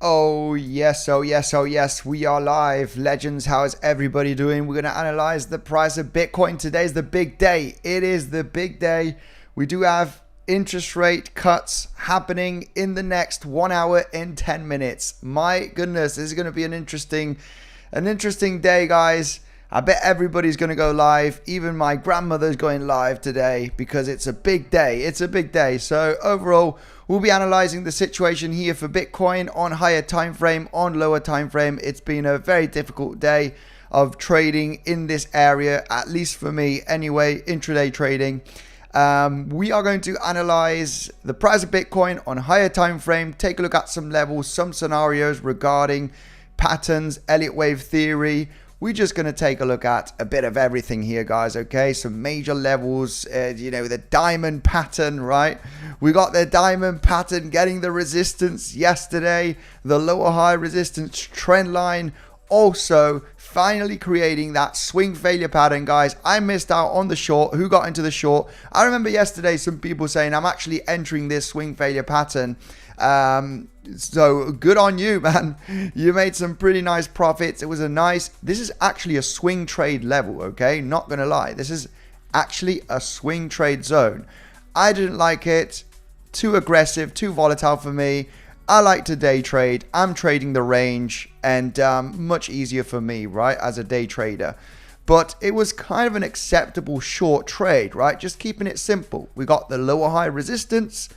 Oh yes, oh yes, oh yes, we are live. Legends, how is everybody doing? We're going to analyze the price of Bitcoin. Today's the big day. It is the big day. We do have interest rate cuts happening in the next 1 hour and 10 minutes. My goodness, this is going to be an interesting day, guys. I bet everybody's going to go live. Even my grandmother's going live today because it's a big day. It's a big day. So overall, we'll be analyzing the situation here for Bitcoin on higher time frame, on lower time frame. It's been a very difficult day of trading in this area, at least for me anyway, intraday trading. We are going to analyze the price of Bitcoin on higher time frame, take a look at some levels, some scenarios regarding patterns, Elliott wave theory. We're just going to take a look at a bit of everything here, guys, okay? Some major levels, the diamond pattern, right? We got the diamond pattern getting the resistance yesterday, the lower high resistance trend line, also finally creating that swing failure pattern, guys. I missed out on the short. Who got into the short? I remember yesterday some people saying I'm actually entering this swing failure pattern. So good on you, man. You made some pretty nice profits. It was this is actually a swing trade level, okay? Not gonna lie. This is actually a swing trade zone. I didn't like it. Too aggressive, too volatile for me. I like to day trade. I'm trading the range and much easier for me, right? As a day trader. But it was kind of an acceptable short trade, right? Just keeping it simple. We got the lower high resistance.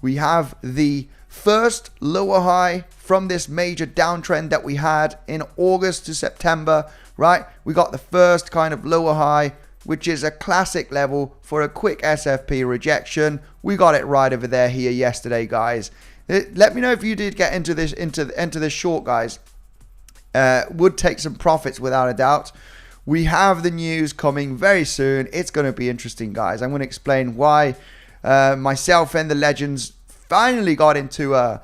We have the first lower high from this major downtrend that we had in August to September, right? We got the first kind of lower high, which is a classic level for a quick SFP rejection. We got it right over there here yesterday, guys. Let me know if you did get into this short, guys. Would take some profits without a doubt. We have the news coming very soon. It's going to be interesting, guys. I'm going to explain why myself and the legends finally got into a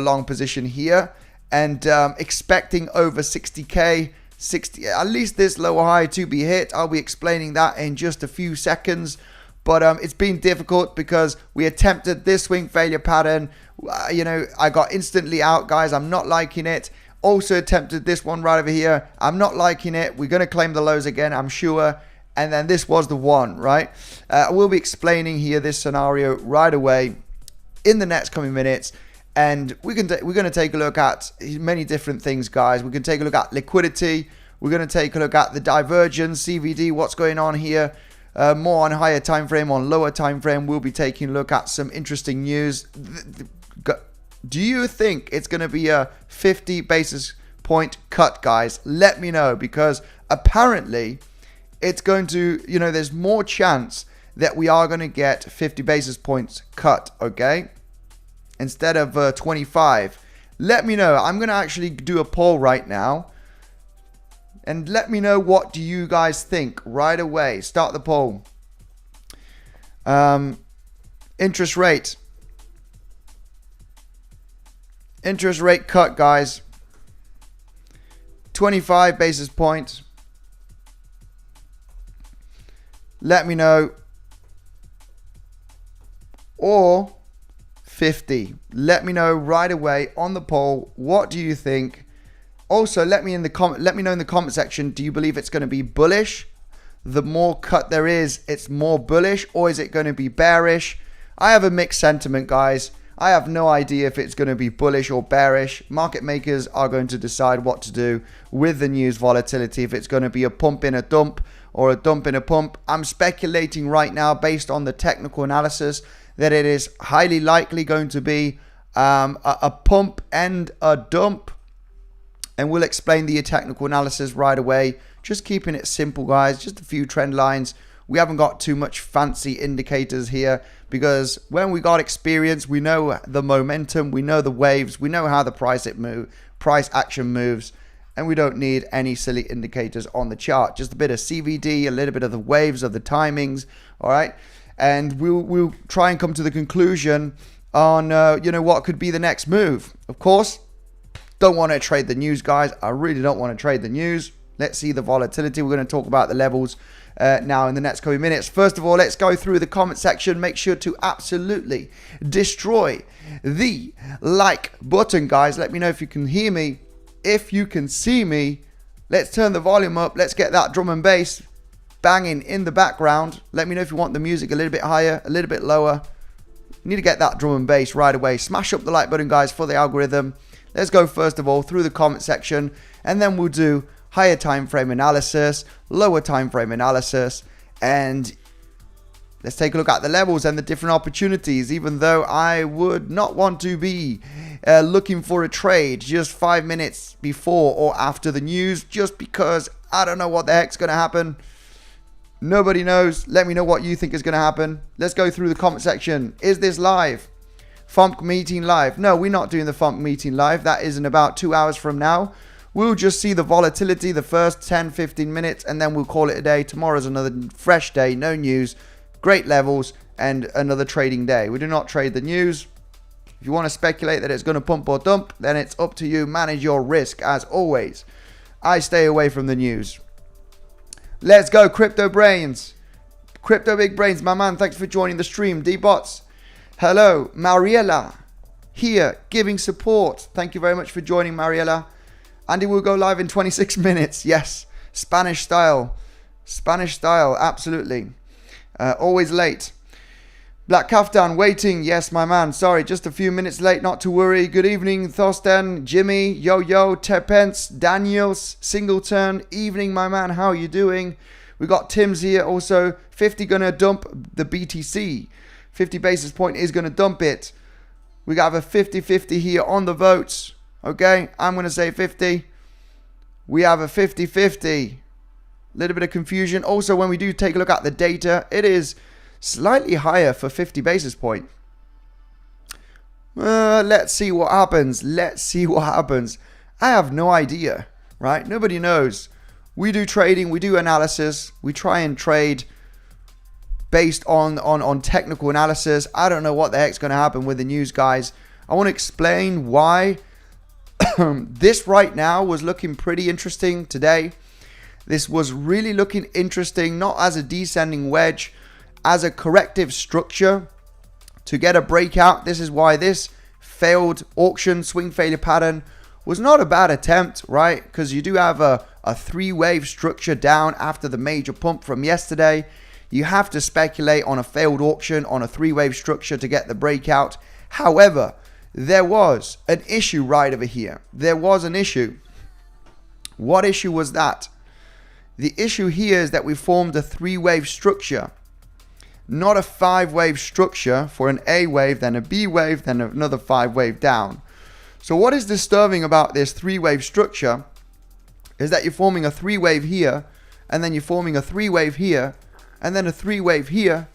long position here and expecting over 60k, at least this lower high to be hit. I'll be explaining that in just a few seconds. But it's been difficult because we attempted this swing failure pattern. I got instantly out, guys. I'm not liking it. Also attempted this one right over here. I'm not liking it. We're going to claim the lows again, I'm sure. And then this was the one, right? I will be explaining here this scenario right away in the next coming minutes. And we're going to take a look at many different things, guys. We can take a look at liquidity. We're going to take a look at the divergence, CVD, what's going on here. More on higher time frame, on lower time frame. We'll be taking a look at some interesting news. Do you think it's going to be a 50 basis point cut, guys? Let me know, because apparently it's going to, there's more chance that we are going to get 50 basis points cut, okay? Instead of 25. Let me know. I'm going to actually do a poll right now. And let me know, what do you guys think right away? Start the poll. Interest rate. Interest rate cut, guys. 25 basis points. Let me know. Or 50. Let me know right away on the poll. What do you think? Also, let me know in the comment section, do you believe it's going to be bullish? The more cut there is, it's more bullish, or is it going to be bearish? I have a mixed sentiment, guys. I have no idea if it's going to be bullish or bearish. Market makers are going to decide what to do with the news volatility, if it's going to be a pump in a dump or a dump in a pump. I'm speculating right now based on the technical analysis that it is highly likely going to be a pump and a dump. And we'll explain the technical analysis right away. Just keeping it simple, guys. Just a few trend lines. We haven't got too much fancy indicators here, because when we got experience, we know the momentum, we know the waves, we know how the price action moves, and we don't need any silly indicators on the chart. Just a bit of CVD, a little bit of the waves of the timings, all right? And we'll try and come to the conclusion on what could be the next move. Of course, don't want to trade the news, guys. I really don't want to trade the news. Let's see the volatility. We're going to talk about the levels now in the next couple of minutes. First of all, let's go through the comment section. Make sure to absolutely destroy the like button, guys. Let me know if you can hear me, if you can see me. Let's turn the volume up. Let's get that drum and bass banging in the background. Let me know if you want the music a little bit higher, a little bit lower. You need to get that drum and bass right away. Smash up the like button, guys, for the algorithm. Let's go first of all through the comment section, and then we'll do higher time frame analysis, lower time frame analysis, and let's take a look at the levels and the different opportunities, even though I would not want to be looking for a trade just 5 minutes before or after the news, just because I don't know what the heck's going to happen. Nobody knows. Let me know what you think is going to happen. Let's go through the comment section. Is this live? FOMC meeting live? No, we're not doing the FOMC meeting live. That is in about 2 hours from now. We'll just see the volatility the first 10-15 minutes, and then we'll call it a day. Tomorrow's another fresh day, no news, great levels, and another trading day. We do not trade the news. If you want to speculate that it's going to pump or dump, then it's up to you. Manage your risk as always. I stay away from the news. Let's go, Crypto Brains. Crypto Big Brains, my man. Thanks for joining the stream. D-Bots. Hello. Mariella here giving support. Thank you very much for joining, Mariella. Andy will go live in 26 minutes. Yes. Spanish style. Spanish style. Absolutely. Always late. Black Kaftan waiting. Yes, my man. Sorry, just a few minutes late. Not to worry. Good evening, Thorsten, Jimmy, Yo-Yo, Terpence, Daniels, Singleton. Evening, my man. How are you doing? We got Tim's here also. 50 gonna dump the BTC. 50 basis point is gonna dump it. We got a 50-50 here on the votes. Okay, I'm gonna say 50. We have a 50-50. Little bit of confusion. Also, when we do take a look at the data, it is slightly higher for 50 basis point. Let's see what happens. Let's see what happens. I have no idea, right? Nobody knows. We do trading, we do analysis, we try and trade based on technical analysis. I don't know what the heck's going to happen with the news, guys. I want to explain why this right now was looking pretty interesting today. This was really looking interesting, not as a descending wedge, as a corrective structure to get a breakout. This is why this failed auction swing failure pattern was not a bad attempt, right? Because you do have a three-wave structure down after the major pump from yesterday. You have to speculate on a failed auction on a three-wave structure to get the breakout. However, there was an issue right over here. There was an issue. What issue was that? The issue here is that we formed a three-wave structure, not a five-wave structure for an A wave, then a B wave, then another five-wave down. So what is disturbing about this three-wave structure is that you're forming a three-wave here, and then you're forming a three-wave here, and then a three-wave here,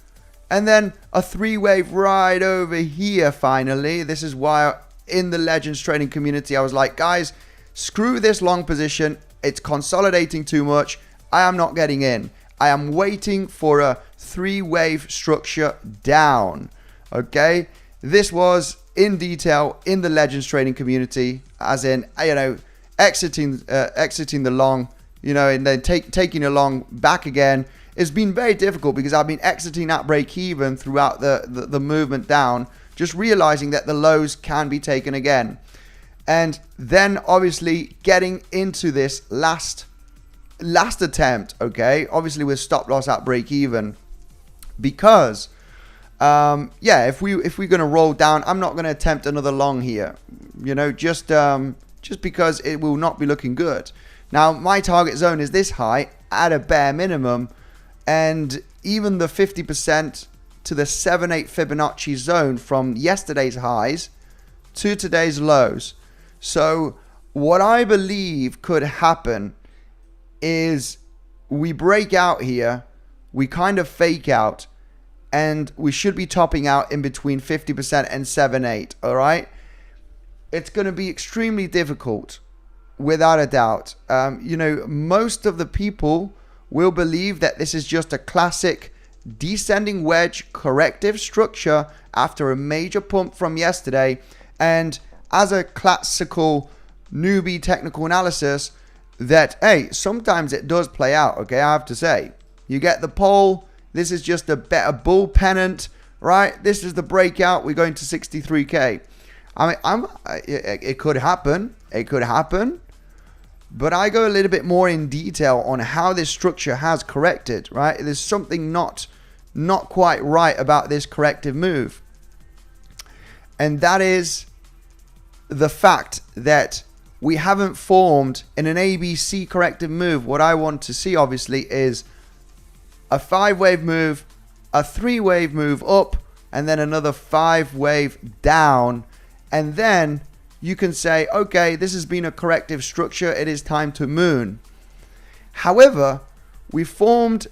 and then a three-wave right over here finally. This is why in the Legends trading community I was like, guys, screw this long position. It's consolidating too much. I am not getting in. I am waiting for a three-wave structure down. Okay, this was in detail in the Legends trading community, as in, you know, exiting the long, you know, and then taking a long back again. It's been very difficult because I've been exiting at break even throughout the movement down, just realizing that the lows can be taken again, and then obviously getting into this last attempt, okay, obviously with stop loss at break even, because yeah, if we're gonna roll down, I'm not gonna attempt another long here, you know, just because it will not be looking good. Now my target zone is this high at a bare minimum, and even the 50% to the 7/8 Fibonacci zone from yesterday's highs to today's lows. So what I believe could happen is we break out here, we kind of fake out, and we should be topping out in between 50% and 7/8. All right, it's going to be extremely difficult, without a doubt. You know, most of the people will believe that this is just a classic descending wedge corrective structure after a major pump from yesterday, and as a classical newbie technical analysis, that, hey, sometimes it does play out, okay, I have to say. You get the poll, this is just a better bull pennant, right? This is the breakout, we're going to 63K. I mean, it could happen, but I go a little bit more in detail on how this structure has corrected, right? There's something not quite right about this corrective move. And that is the fact that we haven't formed in an ABC corrective move. What I want to see, obviously, is a 5-wave move, a 3-wave move up, and then another 5-wave down. And then you can say, okay, this has been a corrective structure. It is time to moon. However, we formed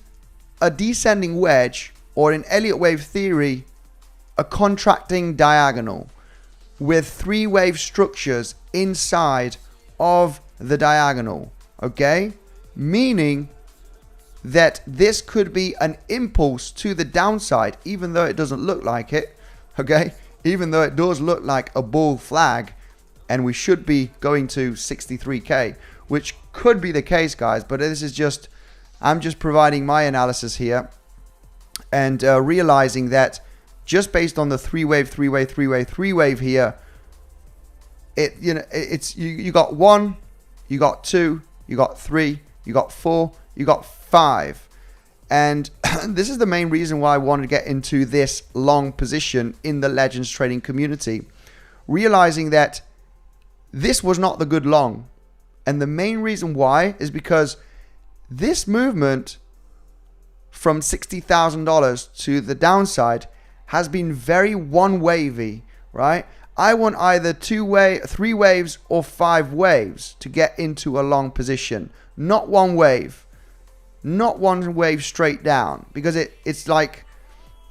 a descending wedge, or in Elliott wave theory, a contracting diagonal with 3-wave structures inside of the diagonal, okay? Meaning that this could be an impulse to the downside, even though it doesn't look like it, okay? Even though it does look like a bull flag, and we should be going to 63K, which could be the case, guys, but this is just, I'm just providing my analysis here, and realizing that just based on the 3-wave here, you got 1, you got 2, you got 3, you got 4, you got 5. And this is the main reason why I wanted to get into this long position in the Legends trading community, realizing that this was not the good long. And the main reason why is because this movement from $60,000 to the downside has been very one-wavy, right? I want either 3 waves or 5 waves to get into a long position, not one wave. Not one wave straight down, because it's like,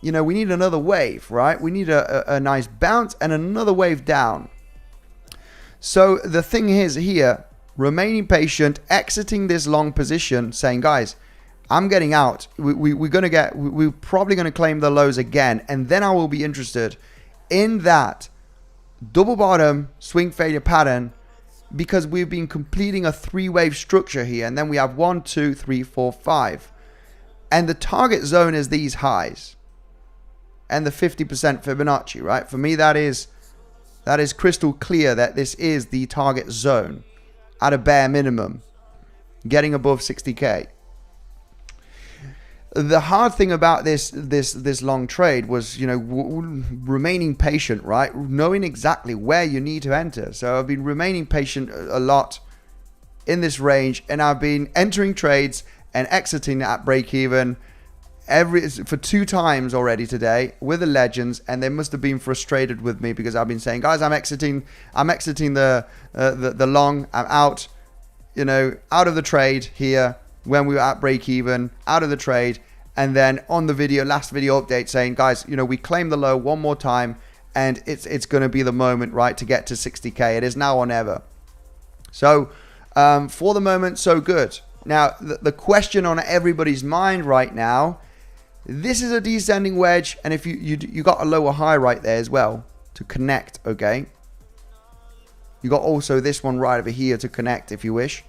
you know, we need another wave, right? We need a nice bounce and another wave down. So the thing is here, remaining patient, exiting this long position, saying, guys, I'm getting out. We're probably going to claim the lows again, and then I will be interested in that double bottom swing failure pattern, because we've been completing a 3-wave structure here, and then we have 1, 2, 3, 4, 5, and the target zone is these highs and the 50% Fibonacci, right? For me, that is crystal clear that this is the target zone at a bare minimum, getting above 60K. The hard thing about this long trade was, you know, remaining patient, right? Knowing exactly where you need to enter. So I've been remaining patient a lot in this range, and I've been entering trades and exiting at break even for 2 times already today with the Legends, and they must have been frustrated with me because I've been saying, guys, I'm exiting the long, I'm out, you know, out of the trade here when we were at break even, out of the trade. And then on the video, last video update, saying, guys, you know, we claim the low one more time, and it's going to be the moment, right, to get to 60K. It is now or never. So for the moment, so good. Now, the question on everybody's mind right now, this is a descending wedge, and if you got a lower high right there as well to connect, okay? You got also this one right over here to connect if you wish.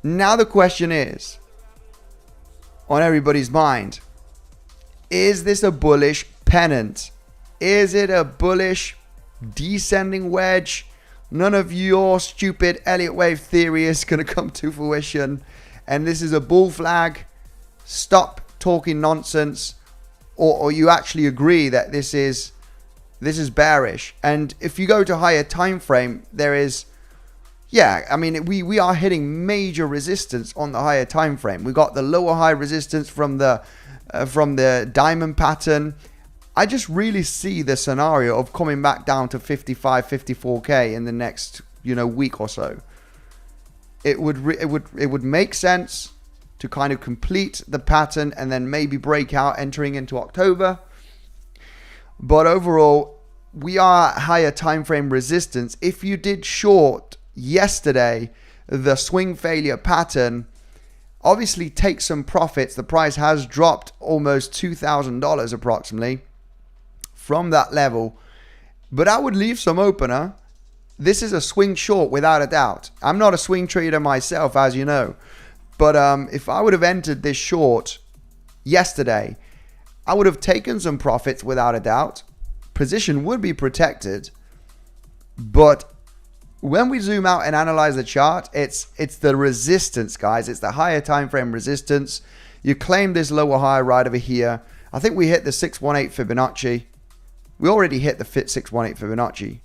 Now the question is, on everybody's mind, is this a bullish pennant? Is it a bullish descending wedge? None of your stupid Elliott wave theory is going to come to fruition, and this is a bull flag. Stop talking nonsense, or you actually agree that this is bearish. And if you go to higher time frame, there is, yeah, I mean, we are hitting major resistance on the higher time frame. We got the lower high resistance from the diamond pattern. I just really see the scenario of coming back down to 55, 54K in the next, you know, week or so. It would make sense to kind of complete the pattern and then maybe break out entering into October. But overall, we are at higher time frame resistance. If you did short yesterday the swing failure pattern, obviously take some profits. The price has dropped almost $2,000 approximately from that level, but I would leave some opener this is a swing short without a doubt. I'm not a swing trader myself, as you know. But if I would have entered this short yesterday, I would have taken some profits without a doubt. Position would be protected. But when we zoom out and analyze the chart, it's the resistance, guys. It's the higher time frame resistance. You claim this lower high right over here. I think we hit the 618 Fibonacci. We already hit the 618 Fibonacci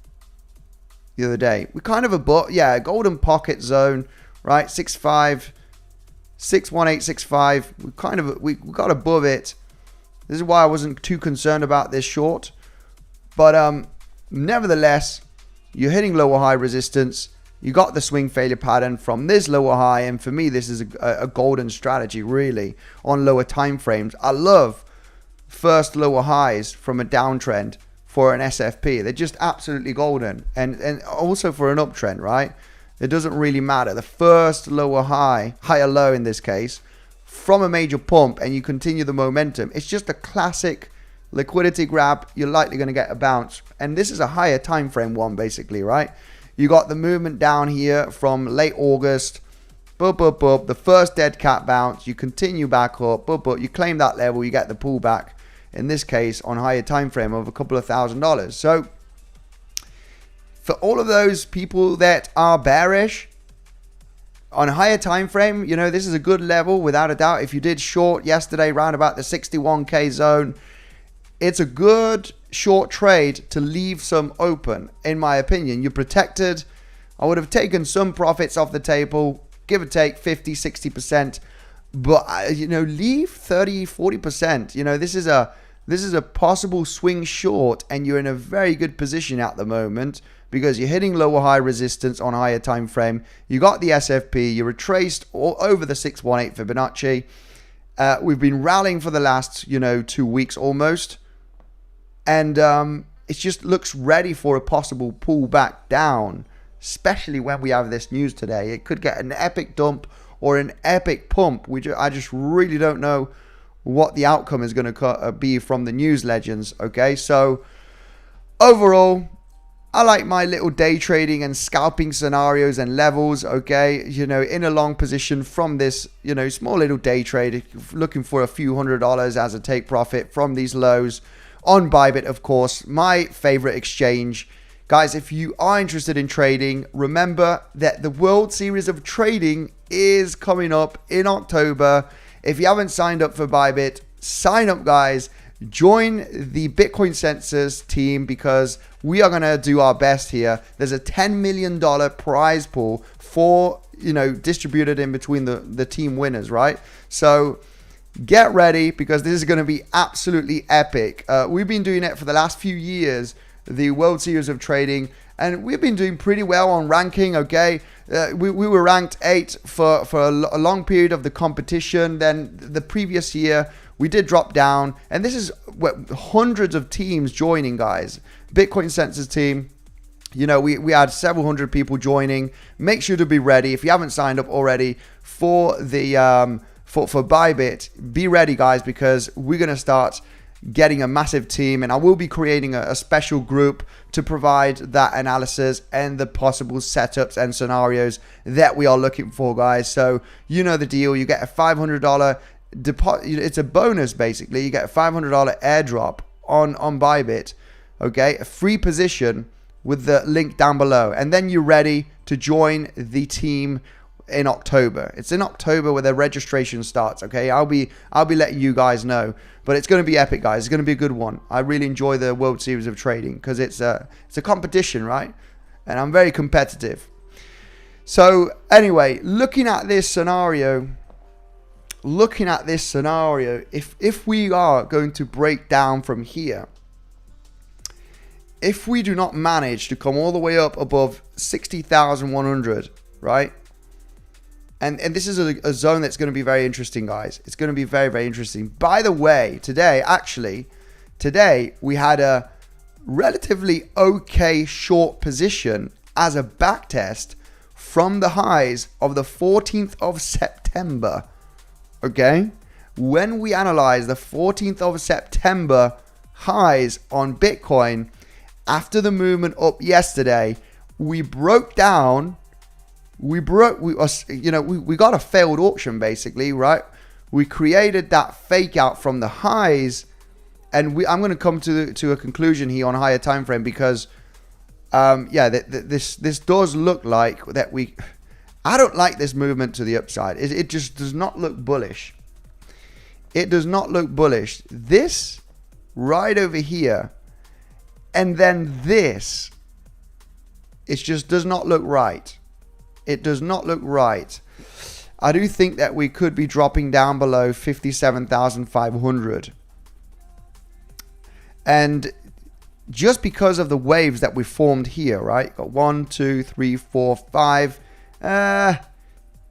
the other day. We kind of above, yeah, golden pocket zone, right? 61865. We got above it. This is why I wasn't too concerned about this short. But nevertheless, you're hitting lower high resistance. You got the swing failure pattern from this lower high, and for me, this is a golden strategy, really, on lower time frames. I love first lower highs from a downtrend for an SFP. They're just absolutely golden, and also for an uptrend, right? It doesn't really matter. The first lower high, higher low in this case, from a major pump, and you continue the momentum. It's just a classic liquidity grab. You're likely going to get a bounce, and this is a higher time frame one, basically, right? You got the movement down here from late August, the first dead cat bounce. You continue back up, you claim that level, you get the pullback, in this case on higher time frame of a couple of $1,000s. So for all of those people that are bearish on higher time frame, you know, this is a good level without a doubt. If you did short yesterday round about the 61k zone, it's a good short trade to leave some open, in my opinion. You're protected. I would have taken some profits off the table, give or take 50, 60%, but you know, leave 30, 40%. You know, this is a possible swing short, and you're in a very good position at the moment because you're hitting lower high resistance on higher time frame. You got the SFP, you retraced all over the 618 Fibonacci. We've been rallying for the last, you know, 2 weeks almost. And it just looks ready for a possible pullback down, especially when we have this news today. It could get an epic dump or an epic pump. I just really don't know what the outcome is going to be from the news legends. Okay, so overall, I like my little day trading and scalping scenarios and levels. Okay, you know, in a long position from this, you know, small little day trade, looking for a few $100s as a take profit from these lows. On Bybit, of course, my favorite exchange. Guys, if you are interested in trading, remember that the World Series of Trading is coming up in October. If you haven't signed up for Bybit, sign up, guys. Join the Bitcoinsensus team because we are going to do our best here. There's a $10 million prize pool for, you know, distributed in between the team winners, right? So get ready because this is going to be absolutely epic. We've been doing it for the last few years, the World Series of Trading, and we've been doing pretty well on ranking. Okay, we were ranked 8 for a long period of the competition. Then the previous year we did drop down, and this is hundreds of teams joining, guys. Bitcoinsensus team, you know, we had several hundred people joining. Make sure to be ready if you haven't signed up already for the for Bybit. Be ready, guys, because we're going to start getting a massive team, and I will be creating a special group to provide that analysis and the possible setups and scenarios that we are looking for, guys. So you know the deal. You get a $500 deposit. It's a bonus, basically. You get a $500 airdrop on Bybit. Okay, a free position with the link down below, and then you're ready to join the team in October. It's in October where the registration starts. Okay, I'll be letting you guys know, but it's going to be epic, guys. It's going to be a good one. I really enjoy the World Series of Trading because it's a competition, right? And I'm very competitive. So anyway, looking at this scenario, if we are going to break down from here, if we do not manage to come all the way up above 60,100, right? And this is a zone that's going to be very interesting, guys. It's going to be very, very interesting. By the way, today we had a relatively okay short position as a back test from the highs of the 14th of September. Okay? When we analyze the 14th of September highs on Bitcoin after the movement up yesterday, we broke down. We got a failed auction basically, right? We created that fake out from the highs, and I'm going to come to a conclusion here on a higher time frame because, this does look like that I don't like this movement to the upside. It just does not look bullish. It does not look bullish. This right over here, and then this, it just does not look right. It does not look right. I do think that we could be dropping down below 57,500. And just because of the waves that we formed here, right? Got 1, 2, 3, 4, 5.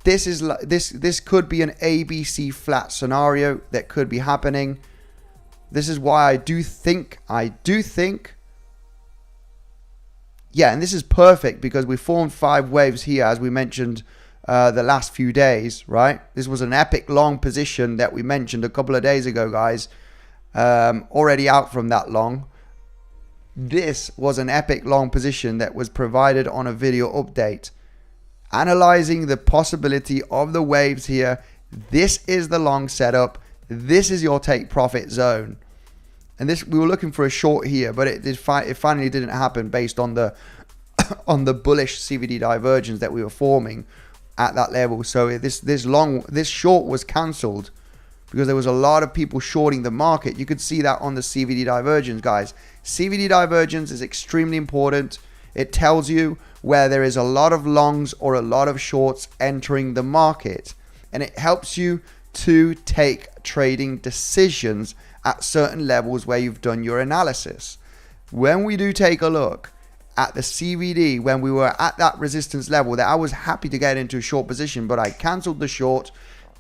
This could be an ABC flat scenario that could be happening. This is why I do think, yeah, and this is perfect because we formed 5 waves here, as we mentioned the last few days, right? This was an epic long position that we mentioned a couple of days ago, guys. Already out from that long. This was an epic long position that was provided on a video update, analyzing the possibility of the waves here. This is the long setup. This is your take profit zone. And this, we were looking for a short here, but it finally didn't happen based on the on the bullish CVD divergence that we were forming at that level. So this short was cancelled because there was a lot of people shorting the market. You could see that on the CVD divergence, guys. CVD divergence is extremely important. It tells you where there is a lot of longs or a lot of shorts entering the market, and it helps you to take trading decisions at certain levels where you've done your analysis. When we do take a look at the CVD, when we were at that resistance level, that I was happy to get into a short position, but I cancelled the short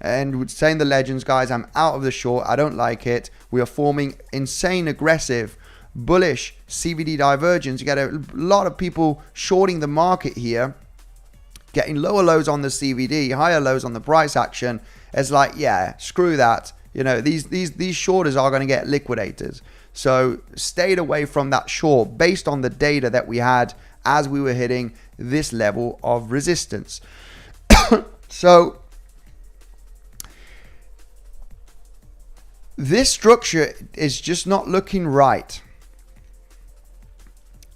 and would say in the legends, guys, I'm out of the short. I don't like it. We are forming insane aggressive bullish CVD divergence. You get a lot of people shorting the market here, getting lower lows on the CVD, higher lows on the price action. It's like, yeah, screw that. You know, these shorters are going to get liquidated. So stayed away from that short based on the data that we had as we were hitting this level of resistance. So this structure is just not looking right.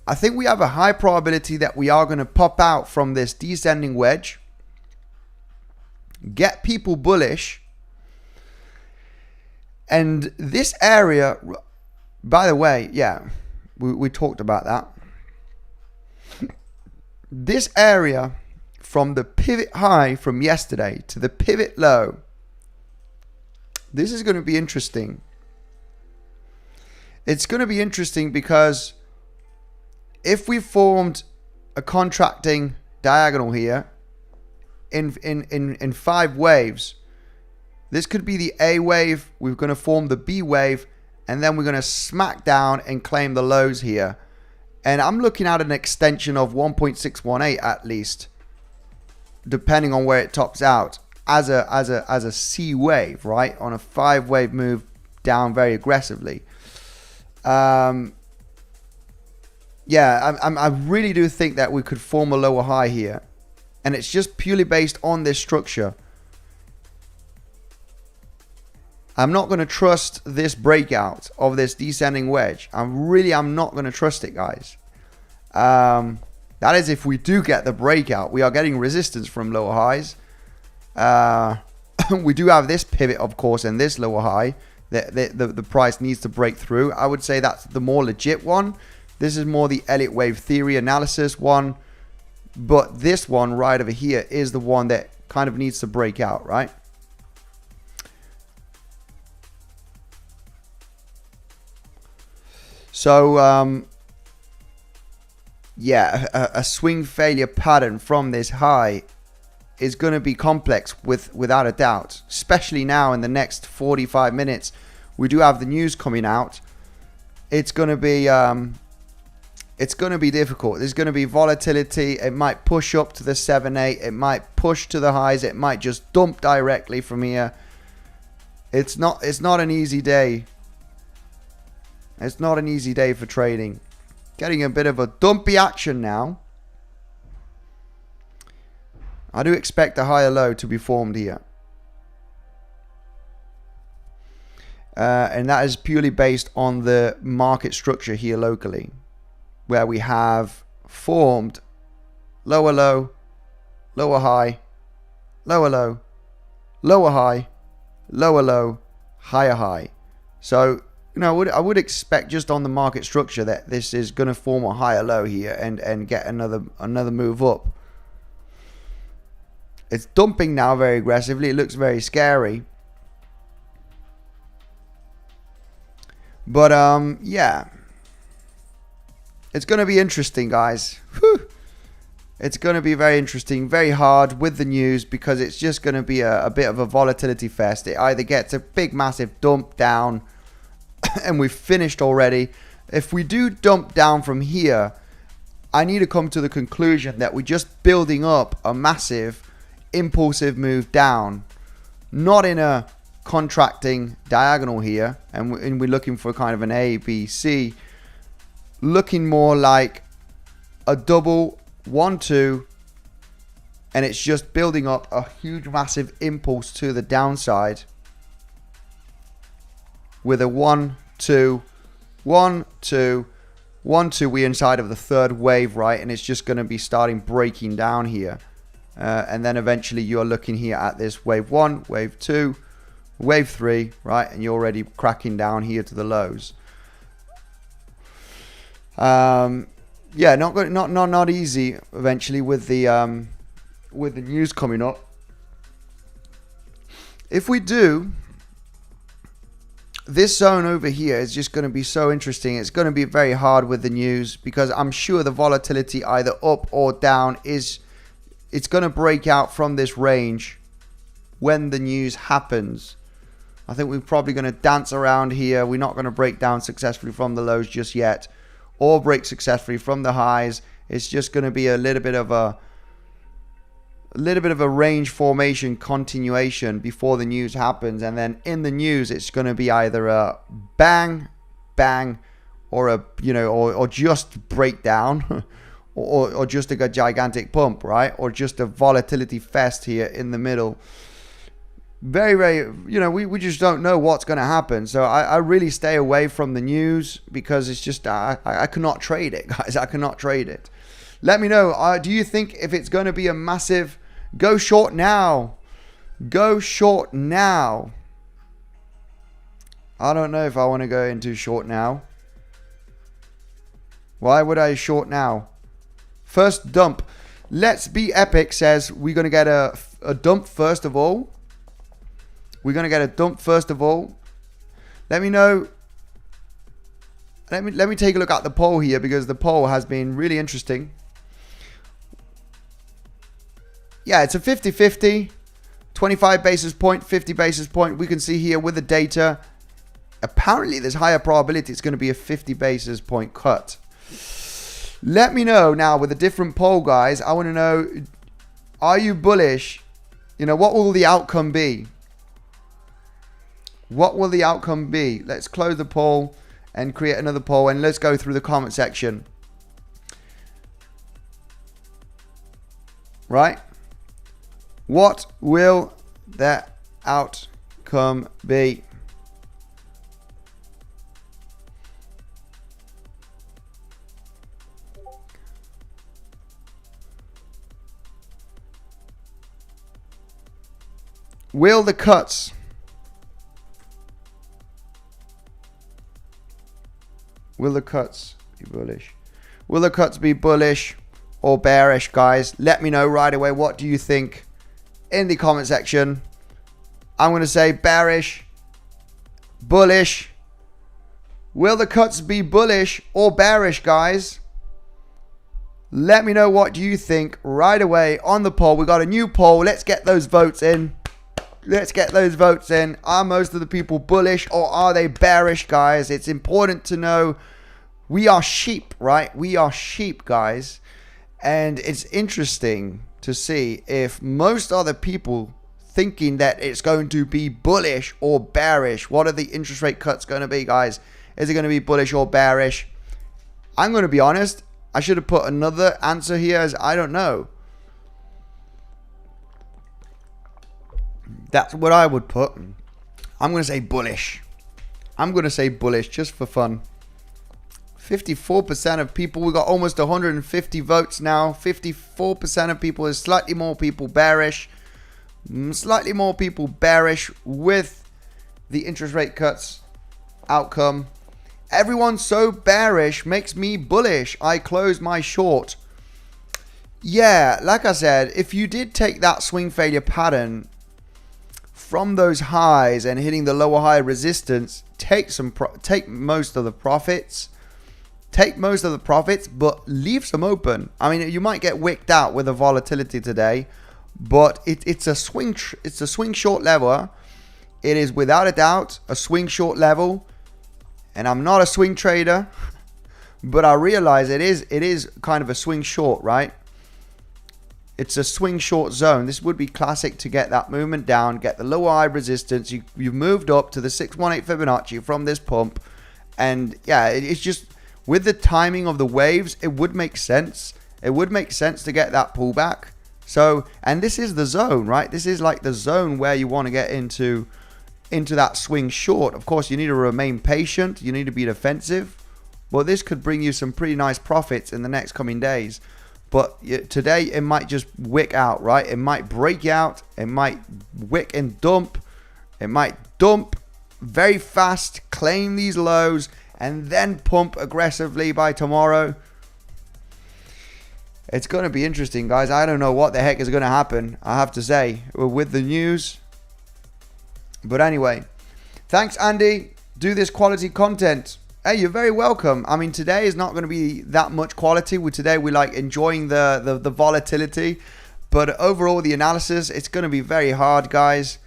I think we have a high probability that we are going to pop out from this descending wedge, get people bullish. And this area, by the way, yeah, we talked about that. This area from the pivot high from yesterday to the pivot low, this is going to be interesting. It's going to be interesting because if we formed a contracting diagonal here in 5 waves, this could be the A wave. We're going to form the B wave, and then we're going to smack down and claim the lows here. And I'm looking at an extension of 1.618 at least, depending on where it tops out, as a C wave, right? On a 5 wave move down very aggressively. Yeah, I really do think that we could form a lower high here, and it's just purely based on this structure. I'm not going to trust this breakout of this descending wedge. I'm not going to trust it, guys. That is if we do get the breakout. We are getting resistance from lower highs. We do have this pivot, of course, and this lower high that the price needs to break through. I would say that's the more legit one. This is more the Elliott wave theory analysis one. But this one right over here is the one that kind of needs to break out, right? So, yeah, a swing failure pattern from this high is going to be complex without a doubt, especially now in the next 45 minutes. We do have the news coming out. It's going to be difficult. There's going to be volatility. It might push up to the 7.8. It might push to the highs. It might just dump directly from here. It's not an easy day. It's not an easy day for trading. Getting a bit of a dumpy action now. I do expect a higher low to be formed here. And that is purely based on the market structure here locally, where we have formed lower low, lower high, lower low, lower high, lower low, higher high. So, you know, I would expect just on the market structure that this is going to form a higher low here and get another move up. It's dumping now very aggressively. It looks very scary. But yeah, it's going to be interesting, guys. Whew. It's going to be very interesting, very hard with the news, because it's just going to be a bit of a volatility fest. It either gets a big massive dump down and we've finished already. If we do dump down from here, I need to come to the conclusion that we're just building up a massive impulsive move down, not in a contracting diagonal here, and we're looking for kind of an A, B, C, looking more like a double 1, 2, and it's just building up a huge massive impulse to the downside with a 1, 2, 1, 2, 1, 2. We're inside of the third wave, right? And it's just going to be starting breaking down here, and then eventually you're looking here at this wave 1, wave 2, wave 3, right? And you're already cracking down here to the lows. Yeah, not easy eventually with the news coming up. If we do, this zone over here is just going to be so interesting. It's going to be very hard with the news, because I'm sure the volatility either up or down it's going to break out from this range when the news happens. I think we're probably going to dance around here. We're not going to break down successfully from the lows just yet, or break successfully from the highs. It's just going to be a little bit of a range formation continuation before the news happens, and then in the news it's going to be either a bang bang or a or just breakdown or just a gigantic pump, right? Or just a volatility fest here in the middle. Very, very, we just don't know what's going to happen. So I really stay away from the news, because it's just, I cannot trade it, guys. I cannot trade it. Let me know. Do you think if it's going to be a massive go short now? Go short now. I don't know if I want to go into short now. Why would I short now? First dump. Let's Be Epic says we're going to get a dump first of all. We're going to get a dump first of all. Let me know. Let me take a look at the poll here, because the poll has been really interesting. Yeah, it's a 50-50. 25 basis point, 50 basis point. We can see here with the data, apparently there's higher probability it's going to be a 50 basis point cut. Let me know now with a different poll, guys. I want to know, are you bullish? What will the outcome be? What will the outcome be? Let's close the poll and create another poll, and let's go through the comment section. Right? What will the outcome be? Will the cuts be bullish? Will the cuts be bullish or bearish, guys? Let me know right away. What do you think in the comment section? I'm going to say bearish, bullish. Will the cuts be bullish or bearish, guys? Let me know what you think right away on the poll. We got a new poll. Let's get those votes in. Let's get those votes in. Are most of the people bullish or are they bearish, guys? It's important to know. We are sheep, right? We are sheep, guys. And it's interesting to see if most other people thinking that it's going to be bullish or bearish. What are the interest rate cuts going to be, guys? Is it going to be bullish or bearish? I'm going to be honest. I should have put another answer here, as I don't know. That's what I would put. I'm going to say bullish. I'm going to say bullish just for fun. 54% of people, we got almost 150 votes now. 54% of people, is slightly more people bearish. Slightly more people bearish with the interest rate cuts outcome. Everyone so bearish makes me bullish. I closed my short. Yeah, like I said, if you did take that swing failure pattern from those highs and hitting the lower high resistance, take most of the profits. Take most of the profits, but leave some open. I mean, you might get wicked out with the volatility today, but it's a swing short level. It is without a doubt a swing short level, and I'm not a swing trader, but I realize it is kind of a swing short, right? It's a swing short zone. This would be classic to get that movement down, get the lower high resistance. You've moved up to the 618 Fibonacci from this pump, and yeah, it's just with the timing of the waves, it would make sense. It would make sense to get that pullback. So, and this is the zone, right? This is like the zone where you want to get into that swing short. Of course, you need to remain patient. You need to be defensive. Well, this could bring you some pretty nice profits in the next coming days. But today, it might just wick out, right? It might break out. It might wick and dump. It might dump very fast, claim these lows, and then pump aggressively by tomorrow. It's going to be interesting, guys. I don't know what the heck is going to happen, I have to say, with the news. But anyway, thanks, Andy. Do this quality content. Hey, you're very welcome. I mean, today is not going to be that much quality. Today we like enjoying the volatility. But overall, the analysis, it's going to be very hard, guys.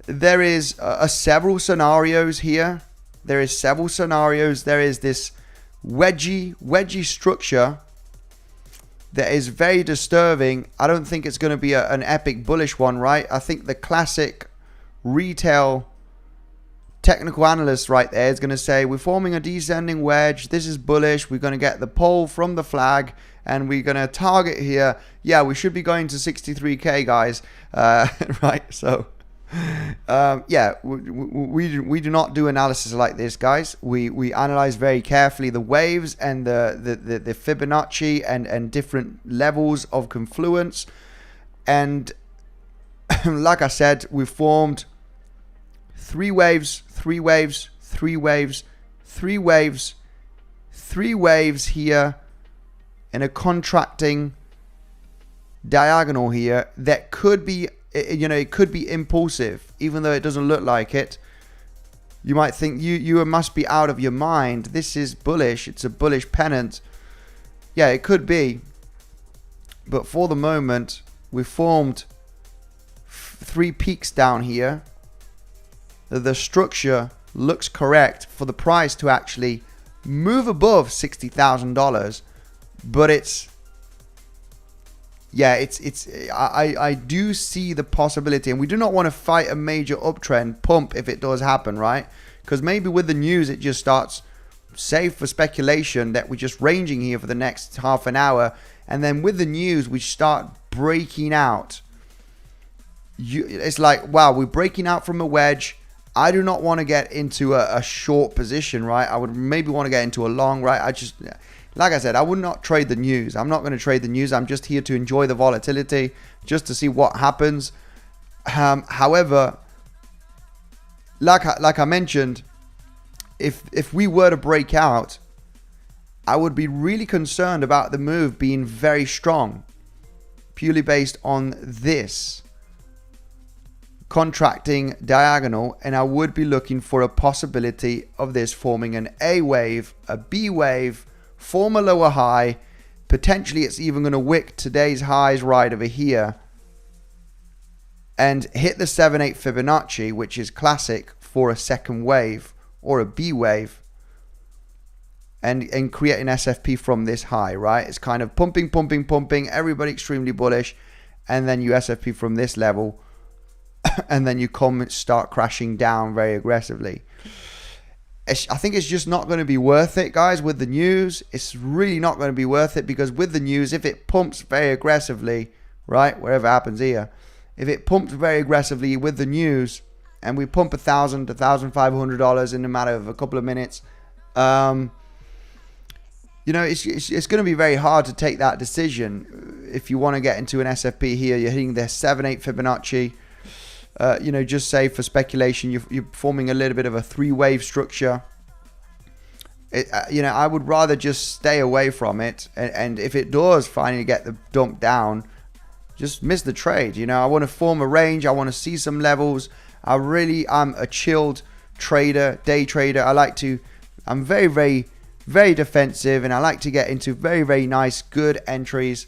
There is several scenarios here. There is several scenarios. There is this wedgie structure that is very disturbing. I don't think it's going to be an epic bullish one, right? I think the classic retail technical analyst right there is going to say, we're forming a descending wedge. This is bullish. We're going to get the pull from the flag and we're going to target here. Yeah, we should be going to 63K, guys. Right, so... yeah, we do not do analysis like this, guys. We analyze very carefully the waves and the Fibonacci and different levels of confluence. And like I said, we formed three waves here in a contracting diagonal here that could be, you know, it could be impulsive, even though it doesn't look like it. You might think you must be out of your mind. This is bullish. It's a bullish pennant. Yeah, it could be. But for the moment, we formed three peaks down here. The structure looks correct for the price to actually move above $60,000, but it's... yeah, I do see the possibility, and we do not want to fight a major uptrend pump if it does happen, right? Because maybe with the news, it just starts safe for speculation that we're just ranging here for the next half an hour. And then with the news, we start breaking out. It's like, wow, we're breaking out from a wedge. I do not want to get into a short position, right? I would maybe want to get into a long, right? Like I said, I would not trade the news. I'm not going to trade the news. I'm just here to enjoy the volatility, just to see what happens. However, like I mentioned, if we were to break out, I would be really concerned about the move being very strong, purely based on this contracting diagonal, and I would be looking for a possibility of this forming an A wave, a B wave, form a lower high. Potentially it's even going to wick today's highs right over here and hit the 7/8 Fibonacci, which is classic for a second wave or a B wave, and create an SFP from this high, right? It's kind of pumping, everybody extremely bullish, and then you SFP from this level, and then you start crashing down very aggressively. I think it's just not going to be worth it, guys, with the news. It's really not going to be worth it, because with the news, if it pumps very aggressively, right, wherever happens here, if it pumps very aggressively with the news, and we pump $1,000 to $1,500 in a matter of a couple of minutes, you know, it's going to be very hard to take that decision. If you want to get into an SFP here, you're hitting their 7-8 Fibonacci. You know, just say for speculation, you're forming a little bit of a 3-wave structure. You know, I would rather just stay away from it. And if it does finally get the dump down, just miss the trade. You know, I want to form a range. I want to see some levels. I'm a chilled trader, day trader. I'm very, very, very defensive, and I like to get into very, very nice, good entries.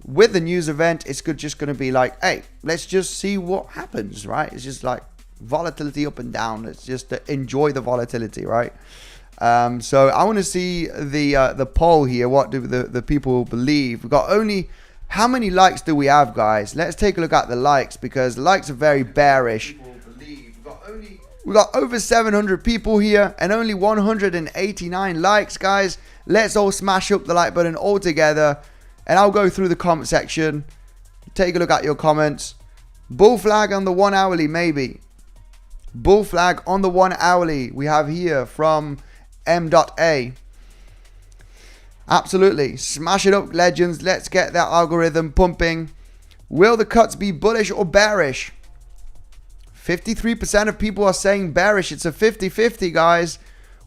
With the news event, it's just going to be like, hey, let's just see what happens, right? It's just like volatility up and down. It's just to enjoy the volatility, right? So I want to see the poll here. What do the people believe? We've got how many likes do we have, guys? Let's take a look at the likes, because the likes are very bearish. We got over 700 people here and only 189 likes, guys. Let's all smash up the like button all together, and I'll go through the comment section. Take a look at your comments. Bull flag on the 1 hourly, maybe. Bull flag on the 1 hourly. We have here from 𝗬𝗫. Absolutely. Smash it up, legends. Let's get that algorithm pumping. Will the cuts be bullish or bearish? 53% of people are saying bearish. It's a 50-50, guys.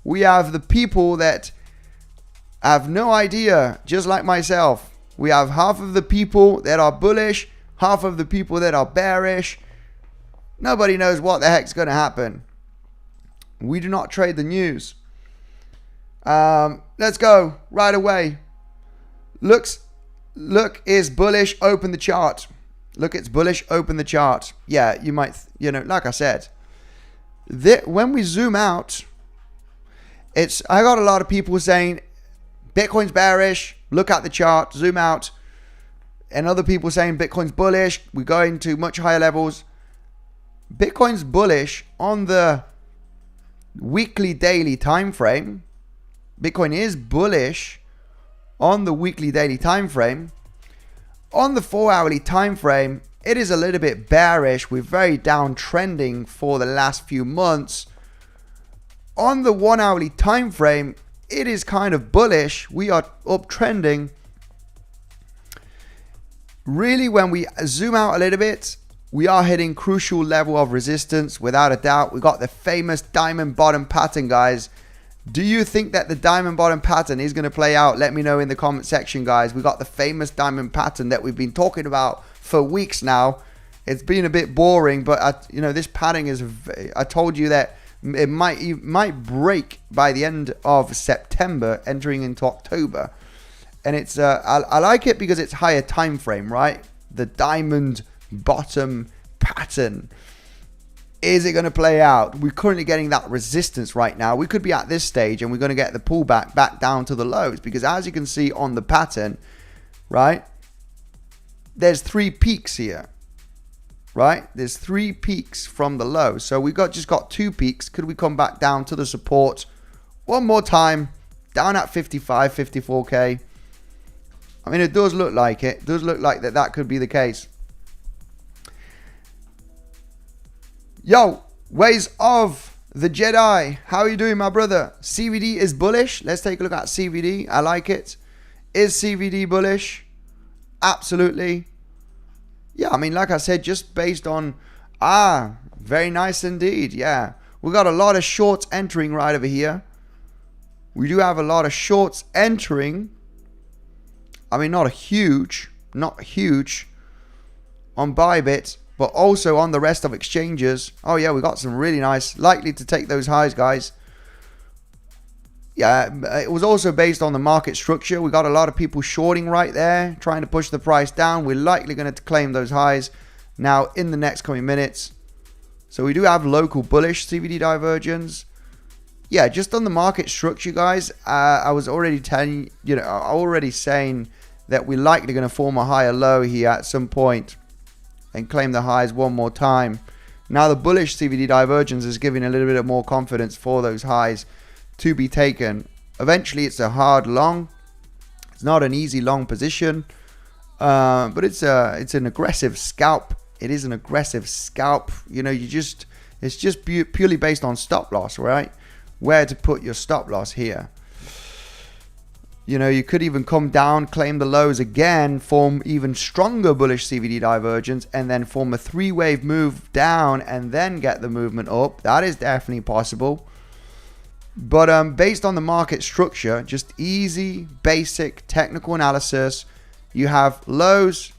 We have the people that have no idea, just like myself. We have half of the people that are bullish, half of the people that are bearish. Nobody knows what the heck's going to happen. We do not trade the news. Let's go right away. Look is bullish. Open the chart. Look, it's bullish. Open the chart. Yeah, you might, you know, like I said, when we zoom out, I got a lot of people saying Bitcoin's bearish. Look at the chart. Zoom out. And other people saying Bitcoin's bullish. We're going to much higher levels. Bitcoin's bullish on the weekly, daily time frame. Bitcoin is bullish on the weekly, daily time frame. On the 4-hourly time frame, it is a little bit bearish. We're very downtrending for the last few months. On the 1-hourly time frame, it is kind of bullish. We are uptrending. Really, when we zoom out a little bit, we are hitting crucial level of resistance without a doubt. We got the famous diamond bottom pattern, guys. Do you think that the diamond bottom pattern is going to play out? Let me know in the comment section, guys. We got the famous diamond pattern that we've been talking about for weeks now. It's been a bit boring, but you know, this pattern is, I told you that it might break by the end of September, entering into October. And it's I like it because it's higher time frame, right? The diamond bottom pattern. Is it going to play out? We're currently getting that resistance right now. We could be at this stage and we're going to get the pullback back down to the lows, because as you can see on the pattern, right, there's 3 peaks here, right? There's 3 peaks from the low. So we just got 2 peaks. Could we come back down to the support one more time, down at 55, 54K? I mean, it does look like it. It does look like that could be the case. Yo, Ways of the Jedi. How are you doing, my brother? CVD is bullish. Let's take a look at CVD. I like it. Is CVD bullish? Absolutely. Yeah, I mean, like I said, just based on... very nice indeed. Yeah. We got a lot of shorts entering right over here. We do have a lot of shorts entering. I mean, not huge on Bybit, but also on the rest of exchanges. Oh yeah, we got some really nice, likely to take those highs, guys. Yeah, it was also based on the market structure. We got a lot of people shorting right there, trying to push the price down. We're likely going to claim those highs now in the next coming minutes. So we do have local bullish CVD divergence. Yeah, just on the market structure, guys, I was already telling you, already saying that we're likely going to form a higher low here at some point and claim the highs one more time. Now the bullish CVD divergence is giving a little bit of more confidence for those highs to be taken. Eventually it's a hard long. It's not an easy long position, but it's an aggressive scalp It is an aggressive scalp. You know, it's just purely based on stop loss, right? Where to put your stop loss here. You know, you could even come down, claim the lows again, form even stronger bullish CVD divergence, and then form a 3-wave move down and then get the movement up. That is definitely possible. But based on the market structure, just easy, basic, technical analysis, you have lows,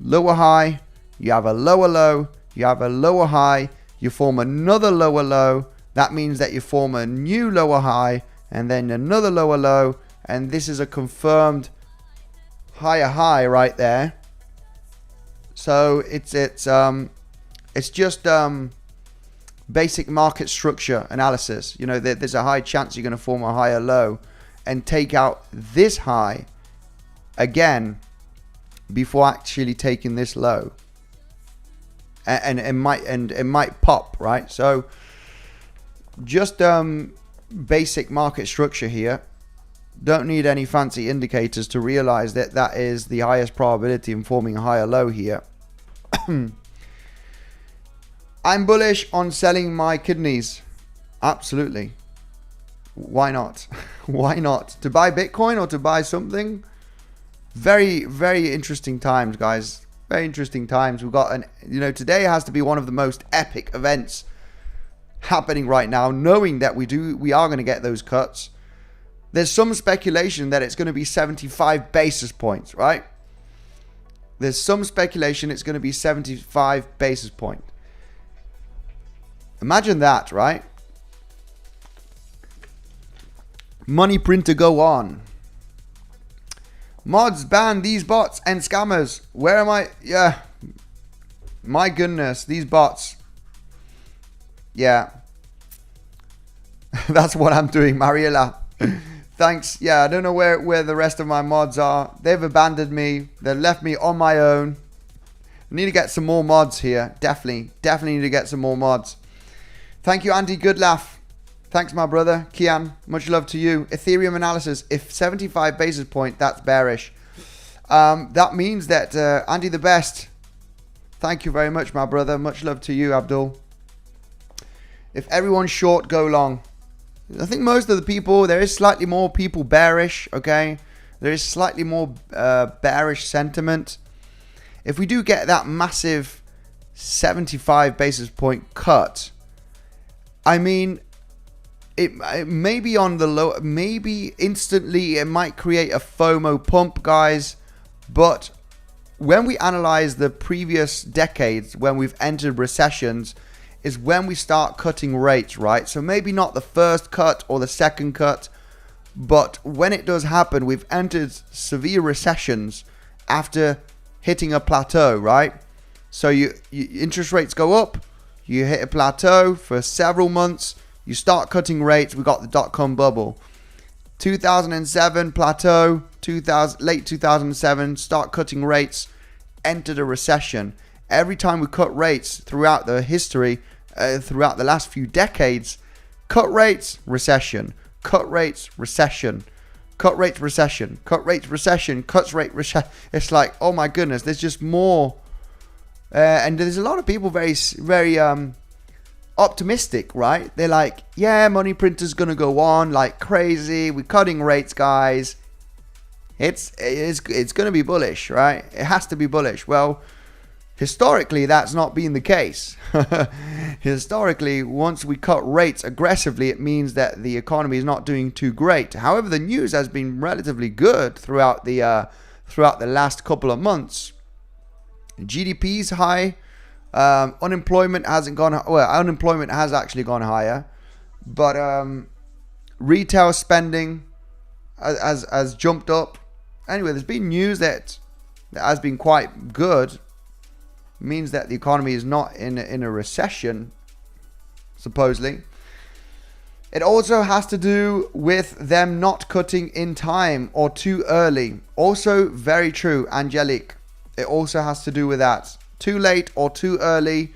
lower high, you have a lower low, you have a lower high, you form another lower low. That means that you form a new lower high and then another lower low. And this is a confirmed higher high right there. So it's just basic market structure analysis. You know, there's a high chance you're going to form a higher low and take out this high again before actually taking this low. And it might pop, right? So just basic market structure here. Don't need any fancy indicators to realize that that is the highest probability in forming a higher low here. I'm bullish on selling my kidneys. Absolutely. Why not? Why not? To buy Bitcoin or to buy something? Very, very interesting times, guys. Very interesting times. We've got today has to be one of the most epic events happening right now, knowing that we are going to get those cuts. There's some speculation that it's going to be 75 basis points, right? There's some speculation it's going to be 75 basis point. Imagine that, right? Money printer go on. Mods ban these bots and scammers. Where am I? Yeah. My goodness, these bots. Yeah. That's what I'm doing, Mariela. Thanks. Yeah, I don't know where the rest of my mods are. They've abandoned me. They've left me on my own. I need to get some more mods here. Definitely need to get some more mods. Thank you, Andy. Good laugh. Thanks, my brother. Kian, much love to you. Ethereum analysis. If 75 basis point, that's bearish. That means that Andy the best. Thank you very much, my brother. Much love to you, Abdul. If everyone's short, go long. I think most of the people, there is slightly more people bearish, okay? There is slightly more bearish sentiment. If we do get that massive 75 basis point cut, I mean, it may be on the low, maybe instantly it might create a FOMO pump, guys. But when we analyze the previous decades, when we've entered recessions, is when we start cutting rates, right? So maybe not the first cut or the second cut, but when it does happen, we've entered severe recessions after hitting a plateau, right? So you interest rates go up, you hit a plateau for several months, you start cutting rates. We got the dot-com bubble. 2007 plateau, late 2007, start cutting rates, entered a recession. Every time we cut rates throughout the history, throughout the last few decades, cut rates, recession, cut rates, recession, cut rates, recession, cut rates, recession, cuts rate, recession. It's like, oh my goodness, there's just more. And there's a lot of people very optimistic, right? They're like, yeah, money printer's going to go on like crazy. We're cutting rates, guys. It's going to be bullish, right? It has to be bullish. Well, historically, that's not been the case. Historically, once we cut rates aggressively, it means that the economy is not doing too great. However, the news has been relatively good throughout the last couple of months. GDP is high. Unemployment hasn't gone. Well, unemployment has actually gone higher, but retail spending has jumped up. Anyway, there's been news that has been quite good. Means that the economy is not in a recession, supposedly. It also has to do with them not cutting in time or too early. Also very true, Angelique. It also has to do with that. Too late or too early.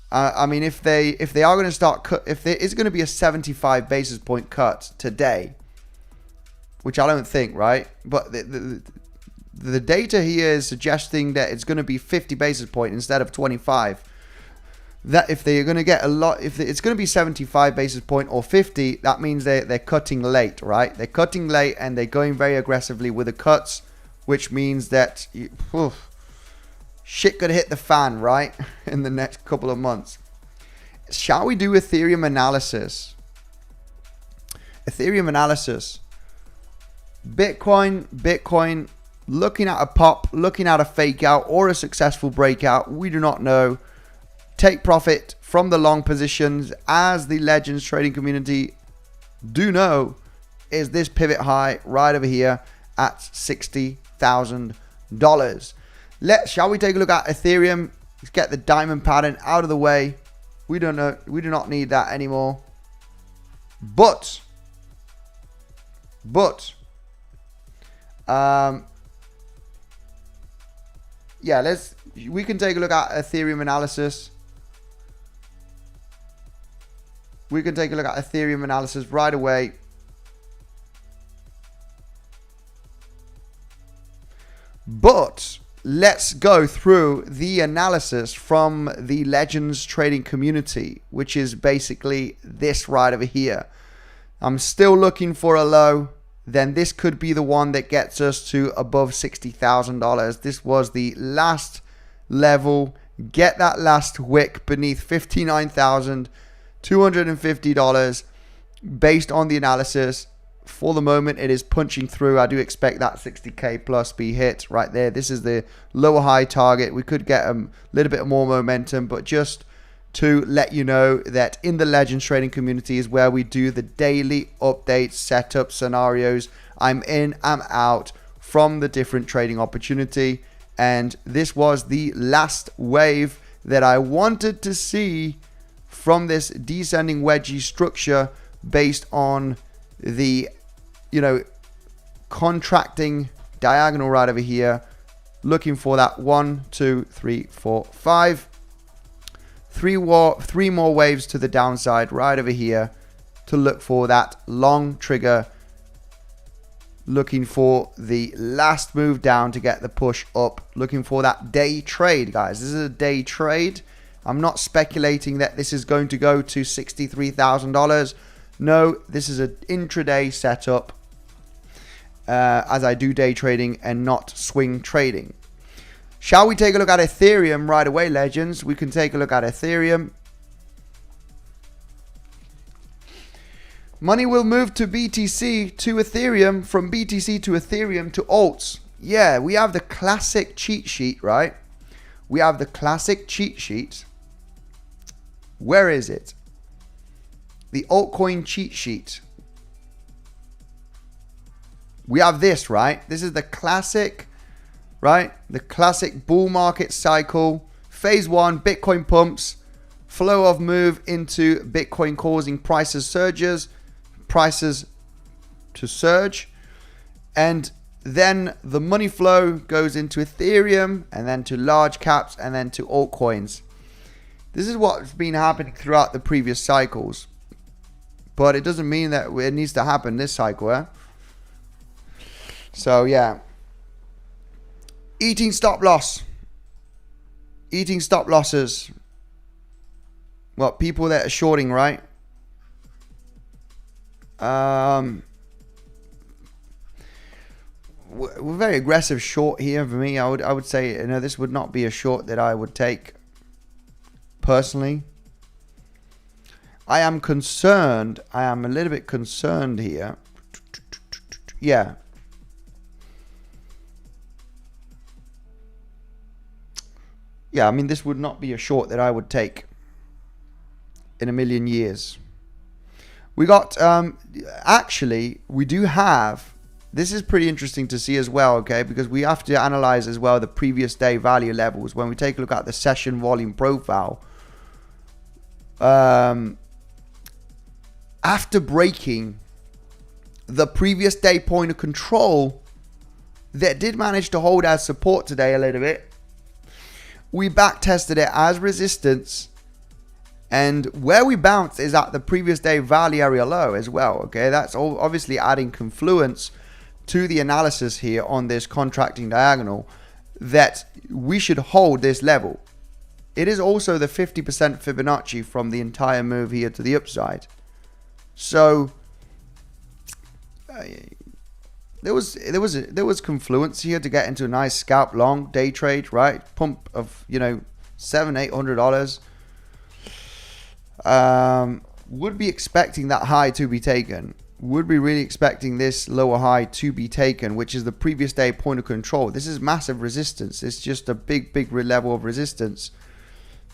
I mean, if they are going to start if there is going to be a 75 basis point cut today, which I don't think, right? But the data here is suggesting that it's going to be 50 basis points instead of 25. That if they're going to get a lot, if it's going to be 75 basis point or 50, that means they're cutting late, right? They're cutting late and they're going very aggressively with the cuts, which means that shit could hit the fan, right? In the next couple of months. Shall we do Ethereum analysis? Ethereum analysis. Bitcoin, looking at a pop, looking at a fake out or a successful breakout. We do not know. Take profit from the long positions, as the Legends trading community do know, is this pivot high right over here at $60,000. Shall we take a look at Ethereum? Let's get the diamond pattern out of the way. We don't know. We do not need that anymore. But yeah, we can take a look at Ethereum analysis. We can take a look at Ethereum analysis right away. But let's go through the analysis from the Legends trading community, which is basically this right over here. I'm still looking for a low. Then this could be the one that gets us to above $60,000. This was the last level. Get that last wick beneath $59,250 based on the analysis. For the moment, it is punching through. I do expect that 60K plus be hit right there. This is the lower high target. We could get a little bit more momentum, but just to let you know that in the Legends trading community is where we do the daily updates, setup scenarios. I'm in, I'm out from the different trading opportunity. And this was the last wave that I wanted to see from this descending wedgie structure based on the, contracting diagonal right over here. Looking for that 1, 2, 3, 4, 5. Three more waves to the downside right over here to look for that long trigger. Looking for the last move down to get the push up. Looking for that day trade, guys. This is a day trade. I'm not speculating that this is going to go to $63,000. No, this is an intraday setup as I do day trading and not swing trading. Shall we take a look at Ethereum right away, Legends? We can take a look at Ethereum. Money will move to BTC to Ethereum, from BTC to Ethereum to alts. Yeah, we have the classic cheat sheet, right? We have the classic cheat sheet. Where is it? The altcoin cheat sheet. We have this, right? This is the classic, right? The classic bull market cycle. Phase 1, Bitcoin pumps. Flow of move into Bitcoin causing prices to surge. And then the money flow goes into Ethereum and then to large caps and then to altcoins. This is what's been happening throughout the previous cycles. But it doesn't mean that it needs to happen this cycle, eh? So, yeah. Eating stop loss. Eating stop losses. Well, people that are shorting, right? We're very aggressive short here for me. I would say, this would not be a short that I would take personally. I am concerned. I am a little bit concerned here. Yeah. Yeah, I mean, this would not be a short that I would take in a million years. We got, actually, we do have, this is pretty interesting to see as well, okay, because we have to analyze as well the previous day value levels. When we take a look at the session volume profile, after breaking the previous day point of control that did manage to hold as support today a little bit, we back tested it as resistance, and where we bounced is at the previous day value area low as well. Okay, that's all obviously adding confluence to the analysis here on this contracting diagonal that we should hold this level. It is also the 50% Fibonacci from the entire move here to the upside. So there was confluence here to get into a nice scalp long day trade, right? Pump of, you know, $700-800. Would be expecting that high to be taken. Would be really expecting this lower high to be taken, which is the previous day point of control. This is massive resistance. It's just a big level of resistance.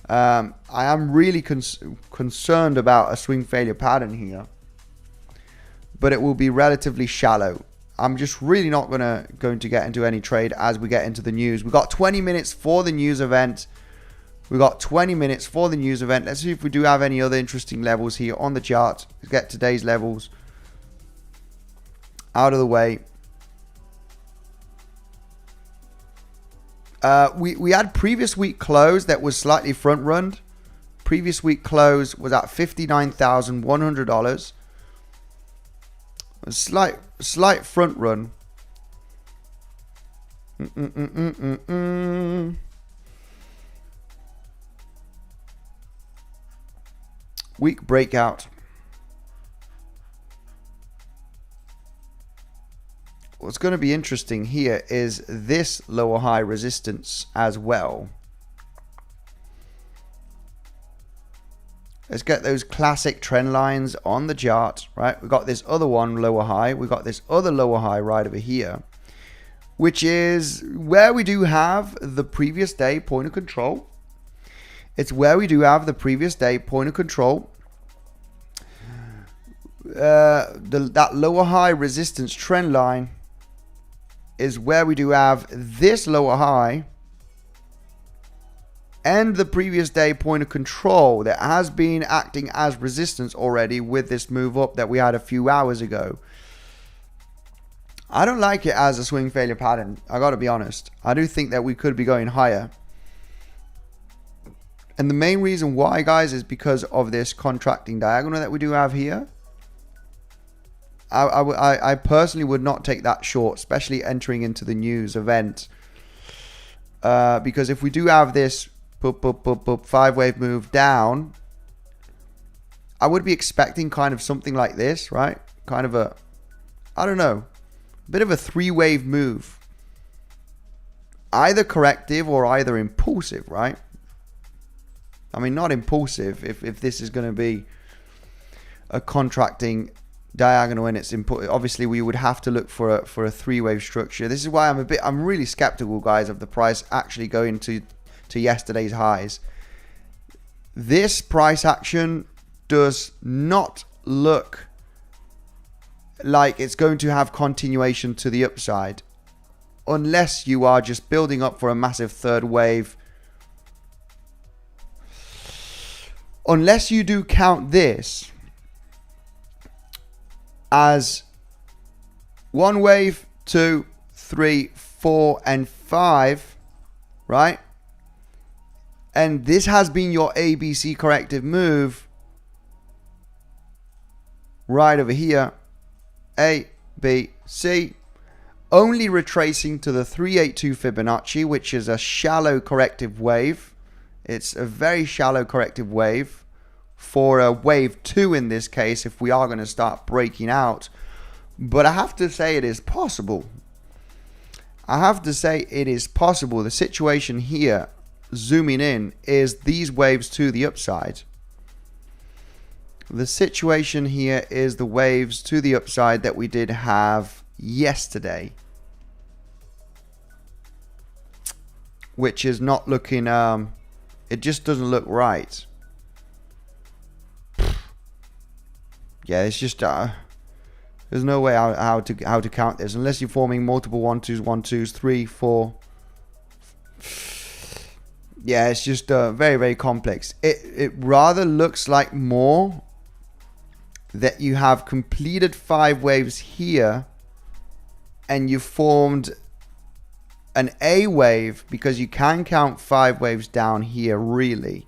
I am really concerned about a swing failure pattern here, but it will be relatively shallow. I'm just really not going to get into any trade as we get into the news. We've got 20 minutes for the news event. Let's see if we do have any other interesting levels here on the chart. Let's get today's levels out of the way. We had previous week close that was slightly front run. Previous week close was at $59,100. A slight front run. Week breakout. What's going to be interesting here is this lower high resistance as well. Let's get those classic trend lines on the chart, right? We've got this other one lower high. We've got this other lower high right over here, which is where we do have the previous day point of control. It's where we do have the previous day point of control. That lower high resistance trend line is where we do have this lower high and the previous day point of control that has been acting as resistance already with this move up that we had a few hours ago. I don't like it as a swing failure pattern. I got to be honest. I do think that we could be going higher. And the main reason why, guys, is because of this contracting diagonal that we do have here. I personally would not take that short, especially entering into the news event. Because if we do have this 5-wave move down, I would be expecting kind of something like this, right? Kind of a, I don't know, a bit of a 3-wave move. Either corrective or either impulsive, right? I mean, not impulsive if this is going to be a contracting diagonal and it's input. Obviously, we would have to look for a 3-wave structure. This is why I'm really skeptical, guys, of the price actually going to yesterday's highs. This price action does not look like it's going to have continuation to the upside, unless you are just building up for a massive third wave. Unless you do count this as 1 wave, 2, 3, 4, and 5, right? And this has been your ABC corrective move right over here. A, B, C. Only retracing to the 382 Fibonacci, which is a shallow corrective wave. It's a very shallow corrective wave for a wave 2 in this case, if we are going to start breaking out. But I have to say it is possible. The situation here, zooming in, is these waves to the upside. The situation here is the waves to the upside that we did have yesterday, which is not looking, it just doesn't look right. Yeah, it's just there's no way how to count this unless you're forming multiple 1-2s, 3, 4. Yeah, it's just very, very complex. It rather looks like more that you have completed 5 waves here and you formed an A wave, because you can count 5 waves down here really.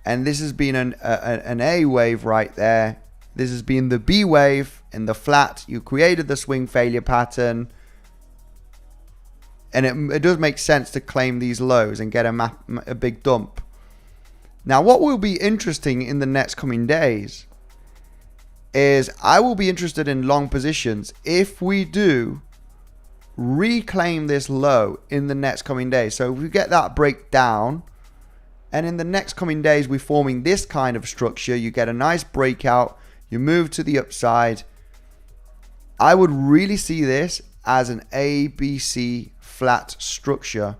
And this has been an A wave right there. This has been the B wave in the flat. You created the swing failure pattern. And it does make sense to claim these lows and get a big dump. Now, what will be interesting in the next coming days is I will be interested in long positions if we do reclaim this low in the next coming days. So if we get that breakdown, and in the next coming days we're forming this kind of structure, you get a nice breakout, you move to the upside. I would really see this as an ABC flat structure,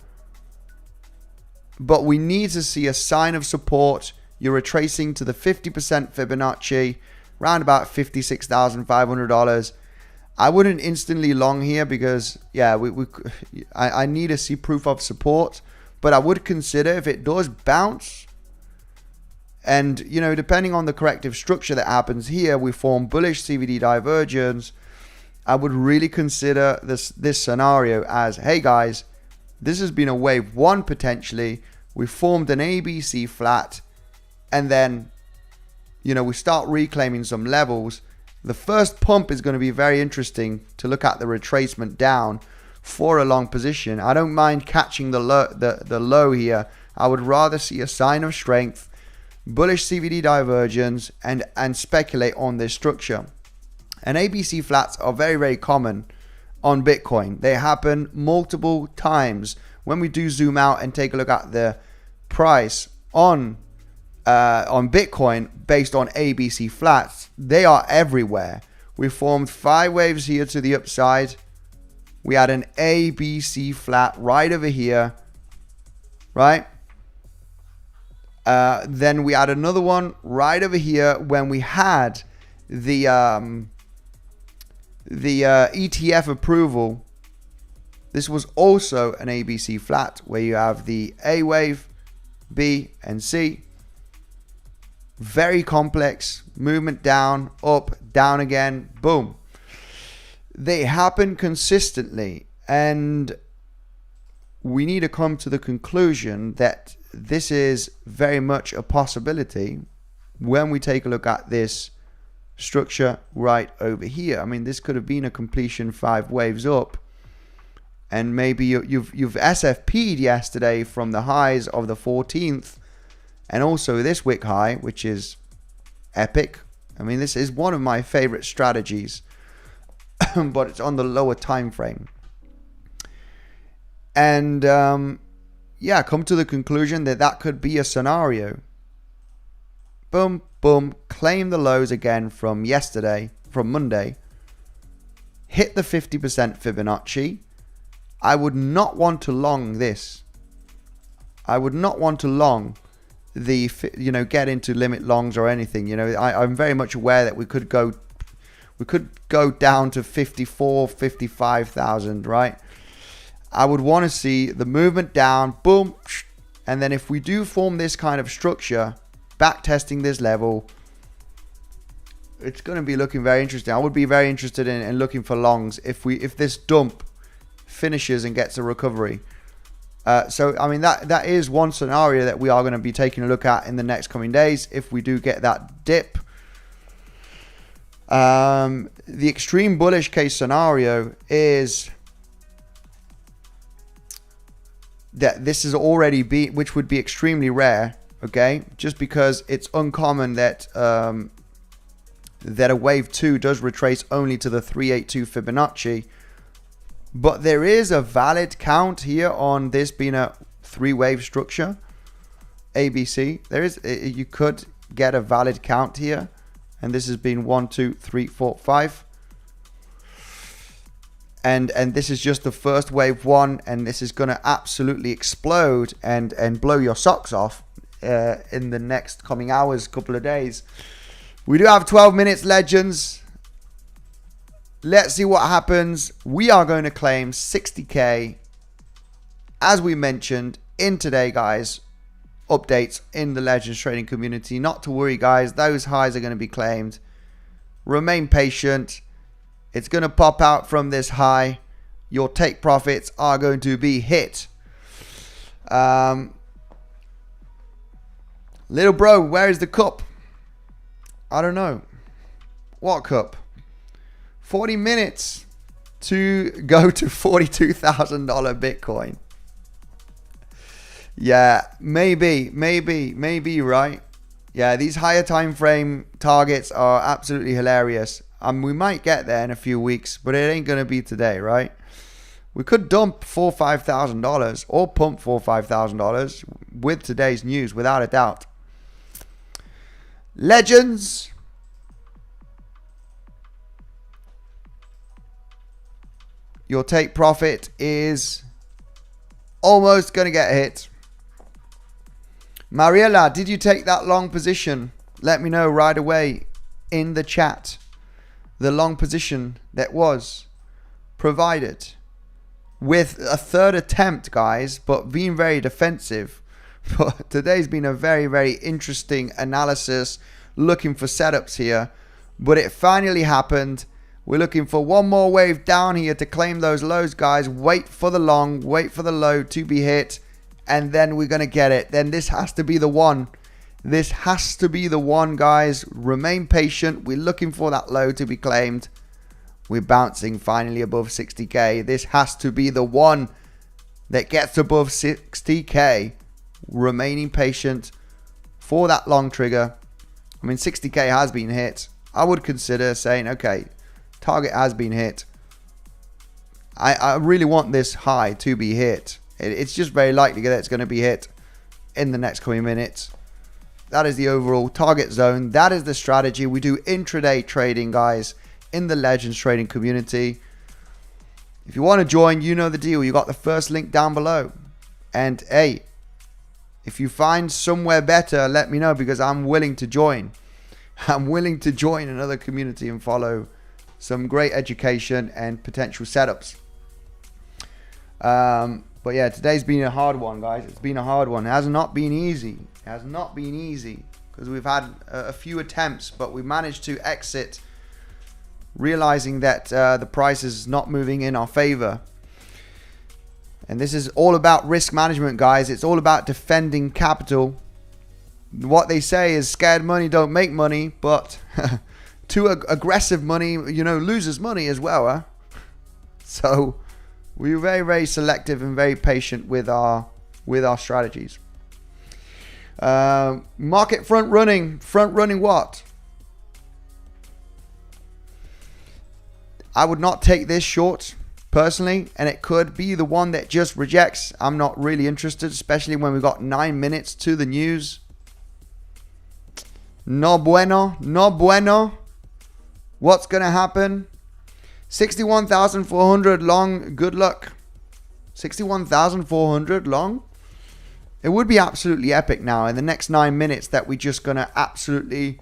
but we need to see a sign of support. You're retracing to the 50% Fibonacci, around about $56,500. I wouldn't instantly long here because, yeah, I need to see proof of support, but I would consider if it does bounce, and, you know, depending on the corrective structure that happens here, we form bullish CVD divergence. I would really consider this scenario as, hey guys, this has been a wave one potentially. We formed an ABC flat, and then, you know, we start reclaiming some levels. The first pump is going to be very interesting to look at the retracement down for a long position. I don't mind catching the low here. I would rather see a sign of strength, bullish CVD divergence, and speculate on this structure. And ABC flats are very, very common on Bitcoin. They happen multiple times. When we do zoom out and take a look at the price on Bitcoin based on ABC flats, they are everywhere. We formed 5 waves here to the upside. We had an ABC flat right over here, right? Then we had another one right over here when we had the ETF approval. This was also an ABC flat where you have the A wave, B and C. Very complex movement, down, up, down again, boom. They happen consistently, and we need to come to the conclusion that this is very much a possibility when we take a look at this structure right over here. I mean, this could have been a completion 5 waves up, and maybe you've SFP'd yesterday from the highs of the 14th, and also this wick high, which is epic. I mean, this is one of my favorite strategies, but it's on the lower time frame. And yeah, come to the conclusion that that could be a scenario. Boom, boom, claim the lows again from yesterday, from Monday. Hit the 50% Fibonacci. I would not want to long this. I would not want to long the, you know, get into limit longs or anything. You know, I'm very much aware that we could go down to 54, 55,000, right? I would want to see the movement down, boom, and then if we do form this kind of structure, back testing this level, it's going to be looking very interesting. I would be very interested in looking for longs if this dump finishes and gets a recovery. So I mean, that is one scenario that we are going to be taking a look at in the next coming days if we do get that dip. The extreme bullish case scenario is that this is already which would be extremely rare, okay? Just because it's uncommon that that a wave 2 does retrace only to the 382 Fibonacci. But there is a valid count here on this being a 3-wave structure, ABC. There is, you could get a valid count here, and this has been 1, 2, 3, 4, 5. And this is just the first wave 1, and this is going to absolutely explode and blow your socks off in the next coming hours, couple of days. We do have 12 minutes, legends. Let's see what happens. We are going to claim 60K, as we mentioned in today, guys. Updates in the Legends trading community. Not to worry, guys. Those highs are going to be claimed. Remain patient. It's going to pop out from this high. Your take profits are going to be hit. Little bro, where is the cup? I don't know. What cup? 40 minutes to go to $42,000 Bitcoin. Yeah, maybe, right? Yeah, these higher time frame targets are absolutely hilarious. We might get there in a few weeks, but it ain't going to be today, right? We could dump $4,000 or $5,000 or pump $4,000 or $5,000 with today's news, without a doubt. Legends. Your take profit is almost going to get hit. Mariella, did you take that long position? Let me know right away in the chat. The long position that was provided with a third attempt, guys, but being very defensive. But today's been a very, very interesting analysis, looking for setups here. But it finally happened. We're looking for one more wave down here to claim those lows, guys. Wait for the long, wait for the low to be hit, and then we're going to get it. Then this has to be the one. This has to be the one, guys. Remain patient. We're looking for that low to be claimed. We're bouncing finally above 60K. This has to be the one that gets above 60K. Remaining patient for that long trigger. I mean, 60K has been hit. I would consider saying, okay, target has been hit. I really want this high to be hit. It's just very likely that it's going to be hit in the next coming minutes. That is the overall target zone. That is the strategy. We do intraday trading, guys, in the Legends trading community. If you want to join, you know the deal. You got the first link down below. And hey, if you find somewhere better, let me know, because I'm willing to join. I'm willing to join another community and follow some great education and potential setups. But yeah, today's been a hard one, guys. It's been a hard one. It has not been easy. It has not been easy, because we've had a few attempts, but we managed to exit, realizing that the price is not moving in our favor. And this is all about risk management, guys. It's all about defending capital. What they say is scared money don't make money, but too aggressive money, you know, loses money as well. Huh? So we're very, very selective and very patient with our strategies. Market front running what? I would not take this short personally, and it could be the one that just rejects. I'm not really interested, especially when we've got 9 minutes to the news. No bueno, no bueno. What's gonna happen? 61,400 long, good luck. 61,400 long. It would be absolutely epic now in the next 9 minutes that we're just gonna absolutely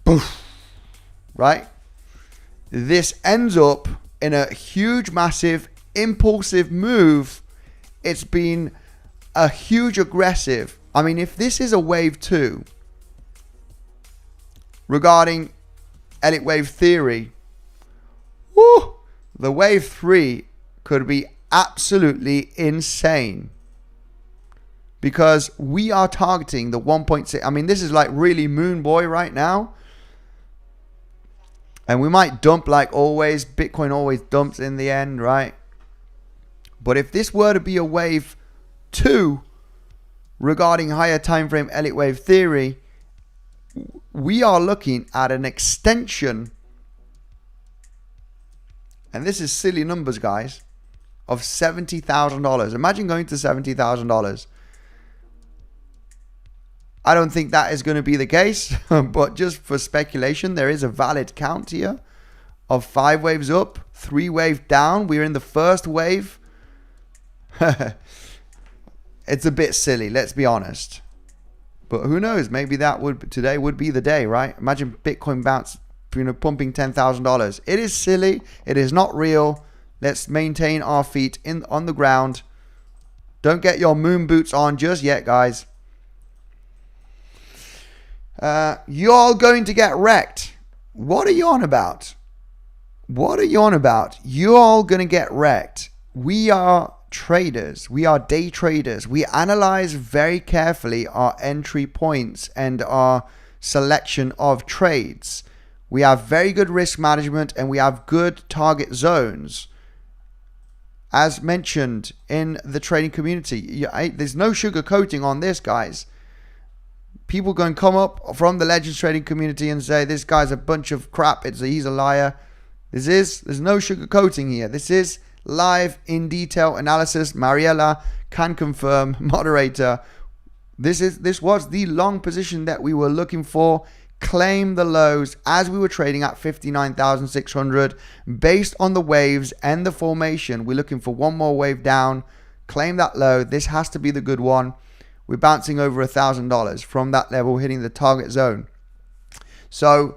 poof, right? This ends up in a huge, massive, impulsive move. It's been a huge aggressive. I mean, if this is a wave 2 regarding Elliott wave theory, woo, the wave 3 could be absolutely insane, because we are targeting the 1.6. I mean, this is like really moon boy right now. And we might dump like always. Bitcoin always dumps in the end, right? But if this were to be a wave 2 regarding higher time frame Elliott wave theory, we are looking at an extension, and this is silly numbers, guys, of $70,000. Imagine going to $70,000. I don't think that is going to be the case, but just for speculation, there is a valid count here of 5 waves up, 3 waves down. We're in the first wave. It's a bit silly, let's be honest. But who knows? Maybe today would be the day, right? Imagine Bitcoin bounce, pumping $10,000. It is silly. It is not real. Let's maintain our feet on the ground. Don't get your moon boots on just yet, guys. You're all going to get wrecked. What are you on about? What are you on about? You're all going to get wrecked. We are traders. We are day traders. We analyze very carefully our entry points and our selection of trades. We have very good risk management, and we have good target zones. As mentioned in the trading community, there's no sugarcoating on this, guys. People can come up from the Legends trading community and say this guy's a bunch of crap. He's a liar. There's no sugarcoating here. This is live in detail analysis. Mariella can confirm, moderator. This was the long position that we were looking for. Claim the lows as we were trading at 59,600 based on the waves and the formation. We're looking for one more wave down. Claim that low. This has to be the good one. We're bouncing over $1,000 from that level, hitting the target zone. So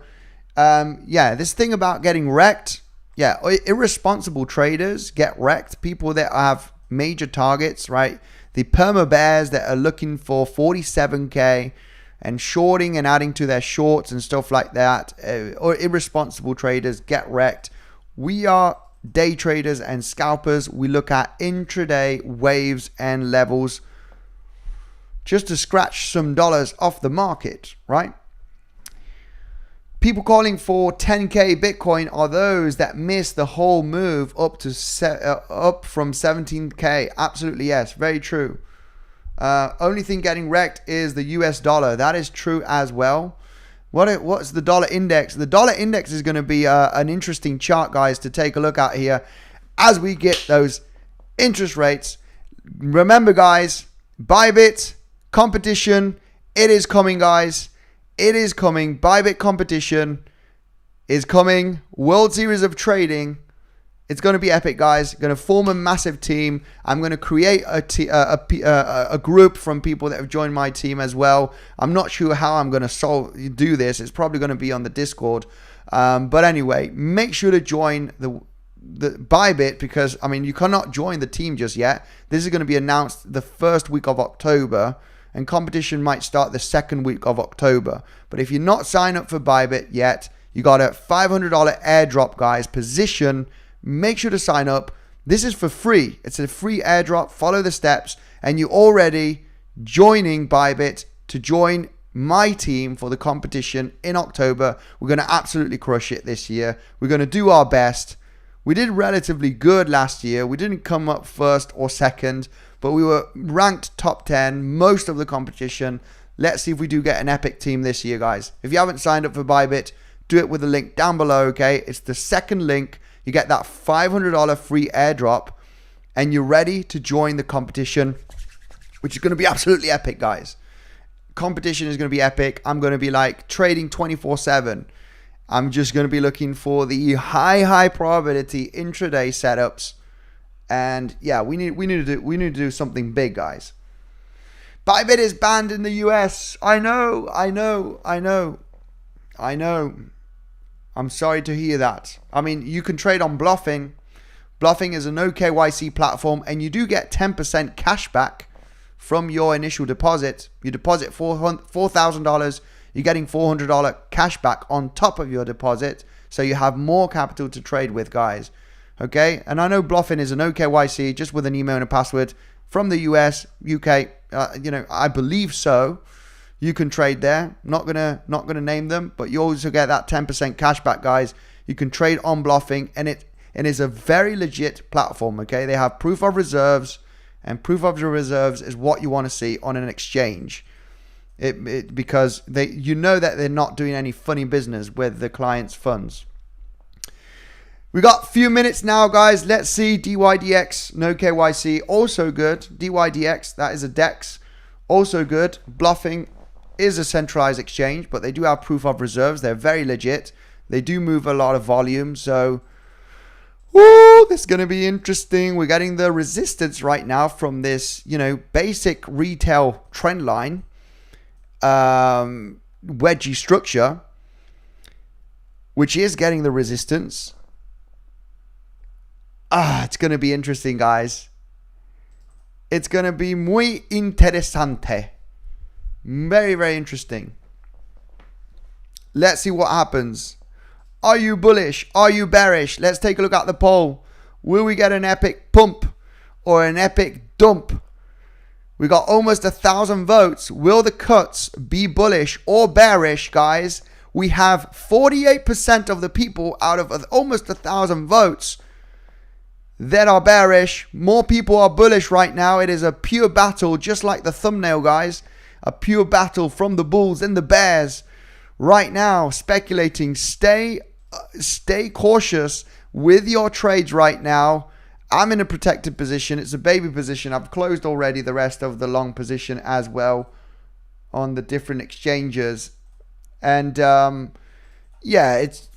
yeah, this thing about getting wrecked, yeah, irresponsible traders get wrecked. People that have major targets, right? The perma bears that are looking for 47k and shorting and adding to their shorts and stuff like that, or irresponsible traders get wrecked. We are day traders and scalpers. We look at intraday waves and levels just to scratch some dollars off the market, right? People calling for 10k Bitcoin are those that miss the whole move up to up from 17k. Absolutely, yes, very true. Only thing getting wrecked is the US dollar. That is true as well. What's the dollar index? The dollar index is going to be an interesting chart, guys, to take a look at here as we get those interest rates. Remember, guys, Bybit competition, it is coming, guys. It is coming. Bybit competition is coming. World Series of Trading. It's going to be epic, guys. Going to form a massive team. I'm going to create a group from people that have joined my team as well. I'm not sure how I'm going to do this. It's probably going to be on the Discord. But anyway, make sure to join the Bybit, because, I mean, you cannot join the team just yet. This is going to be announced the first week of October, and competition might start the second week of October. But if you're not signed up for Bybit yet, you got a $500 airdrop, guys. Position. Make sure to sign up. This is for free. It's a free airdrop. Follow the steps, and you're already joining Bybit to join my team for the competition in October. We're going to absolutely crush it this year. We're going to do our best. We did relatively good last year. We didn't come up first or second, but we were ranked top 10 most of the competition. Let's see if we do get an epic team this year, guys. If you haven't signed up for Bybit, do it with the link down below, okay? It's the second link. You get that $500 free airdrop, and you're ready to join the competition, which is going to be absolutely epic, guys. Competition is going to be epic. I'm going to be like trading 24/7. I'm just going to be looking for the high probability intraday setups, and yeah, we need to do something big, guys. Bybit is banned in the US. I know. I'm sorry to hear that. I mean, you can trade on Bluffing. Bluffing is a no KYC platform, and you do get 10% cash back from your initial deposit. You deposit $4,000, you're getting $400 cash back on top of your deposit, so you have more capital to trade with, guys. Okay, and I know Bluffing is a no KYC, just with an email and a password from the US, UK. I believe so. You can trade there. Not gonna name them, but you also get that 10% cash back, guys. You can trade on Bluffing, and it is a very legit platform. Okay, they have proof of reserves, and proof of the reserves is what you want to see on an exchange. Because you know that they're not doing any funny business with the client's funds. We got a few minutes now, guys. Let's see. DYDX, no KYC, also good. DYDX, that is a DEX, also good. Bluffing is a centralized exchange, but they do have proof of reserves. They're very legit. They do move a lot of volume, so this is going to be interesting. We're getting the resistance right now from this, basic retail trend line, wedgie structure, which is getting the resistance. It's going to be interesting, guys. It's going to be muy interesante. Very, very interesting. Let's see what happens. Are you bullish? Are you bearish? Let's take a look at the poll. Will we get an epic pump or an epic dump? We got almost 1,000 votes. Will the cuts be bullish or bearish, guys? We have 48% of the people out of almost 1,000 votes that are bearish. More people are bullish right now. It is a pure battle, just like the thumbnail, guys. A pure battle from the bulls and the bears. Right now, speculating. Stay cautious with your trades right now. I'm in a protected position. It's a baby position. I've closed already the rest of the long position as well on the different exchanges. And yeah, it's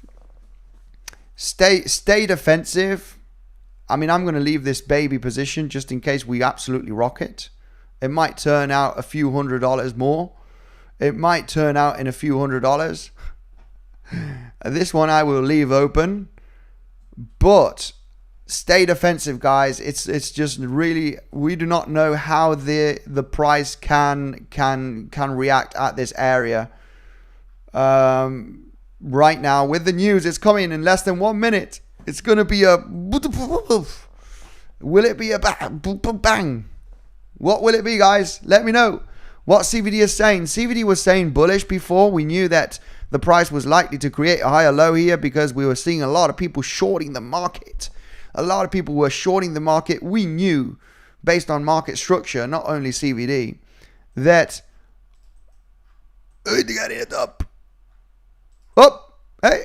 stay defensive. I mean, I'm going to leave this baby position just in case we absolutely rock it. It might turn out a few $100s more. It might turn out in a few $100s. This one I will leave open. But stay defensive, guys. It's just really, we do not know how the price can react at this area. Right now with the news, it's coming in less than 1 minute. It's gonna be a, will it be a bang? What will it be, guys? Let me know what CVD is saying. CVD was saying bullish before. We knew that the price was likely to create a higher low here because we were seeing a lot of people shorting the market. A lot of people were shorting the market. We knew, based on market structure, not only CVD, that up. Hey,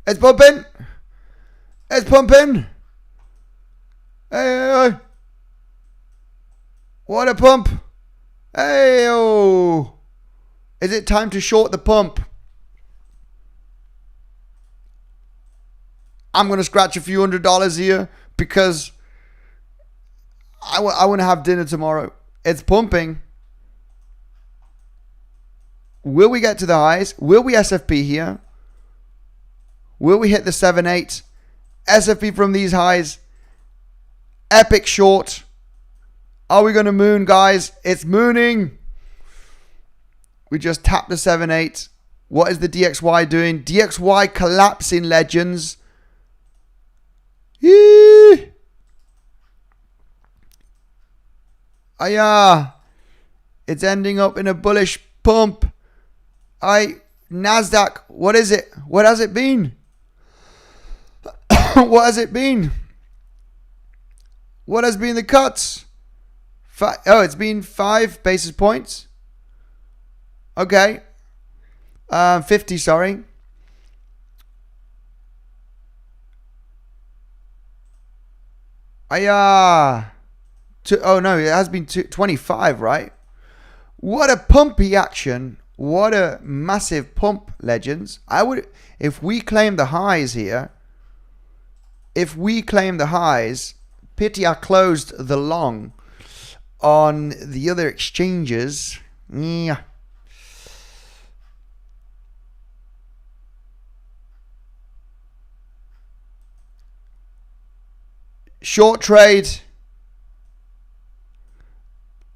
it's pumping. It's pumping. Hey, what a pump. Hey, oh. Is it time to short the pump? I'm going to scratch a few $100s here because I want to have dinner tomorrow. It's pumping. Will we get to the highs? Will we SFP here? Will we hit the 7-8? SFP from these highs. Epic short. Are we going to moon, guys? It's mooning. We just tapped the 7-8. What is the DXY doing? DXY collapsing, legends. Yee. It's ending up in a bullish pump. Nasdaq, what is it? What has it been? What has it been? What has been the cuts? It's been 5 basis points. Okay. 50, sorry. Oh no, it has been 25, right? What a pumpy action. What a massive pump, legends. If we claim the highs here, pity I closed the long on the other exchanges. Yeah. Short trade.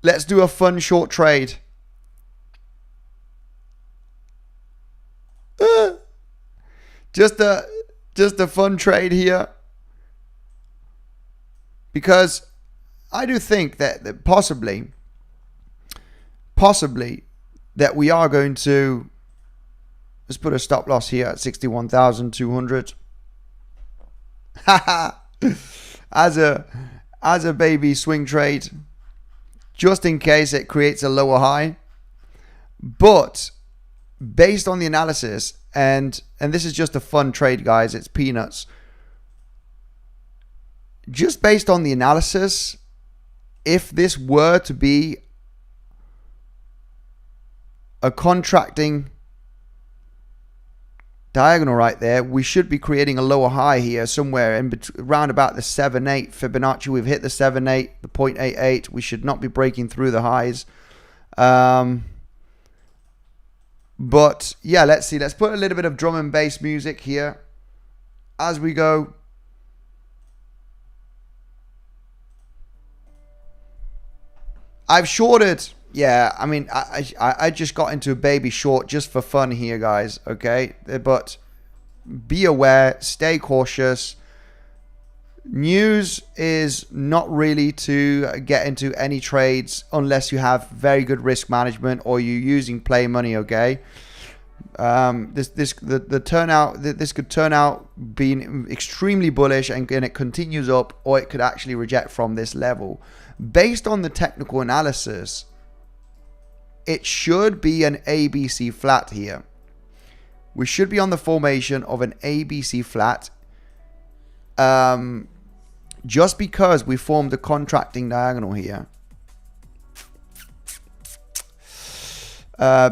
Let's do a fun short trade. Just a fun trade here. Because I do think that possibly that we are going to, let's put a stop loss here at 61,200. as a baby swing trade, just in case it creates a lower high. But based on the analysis, and this is just a fun trade, guys, it's peanuts. Just based on the analysis, if this were to be a contracting diagonal right there, we should be creating a lower high here somewhere in around about the 7-8 Fibonacci. We've hit the 7-8, the 0.88. We should not be breaking through the highs. But yeah, let's see. Let's put a little bit of drum and bass music here as we go. I've shorted. Yeah, I mean, I just got into a baby short just for fun here, guys. Okay, but be aware, stay cautious. News is not really to get into any trades unless you have very good risk management or you're using play money, okay? This could turn out being extremely bullish and it continues up, or it could actually reject from this level. Based on the technical analysis, it should be an ABC flat here. We should be on the formation of an ABC flat. Just because we formed a contracting diagonal here.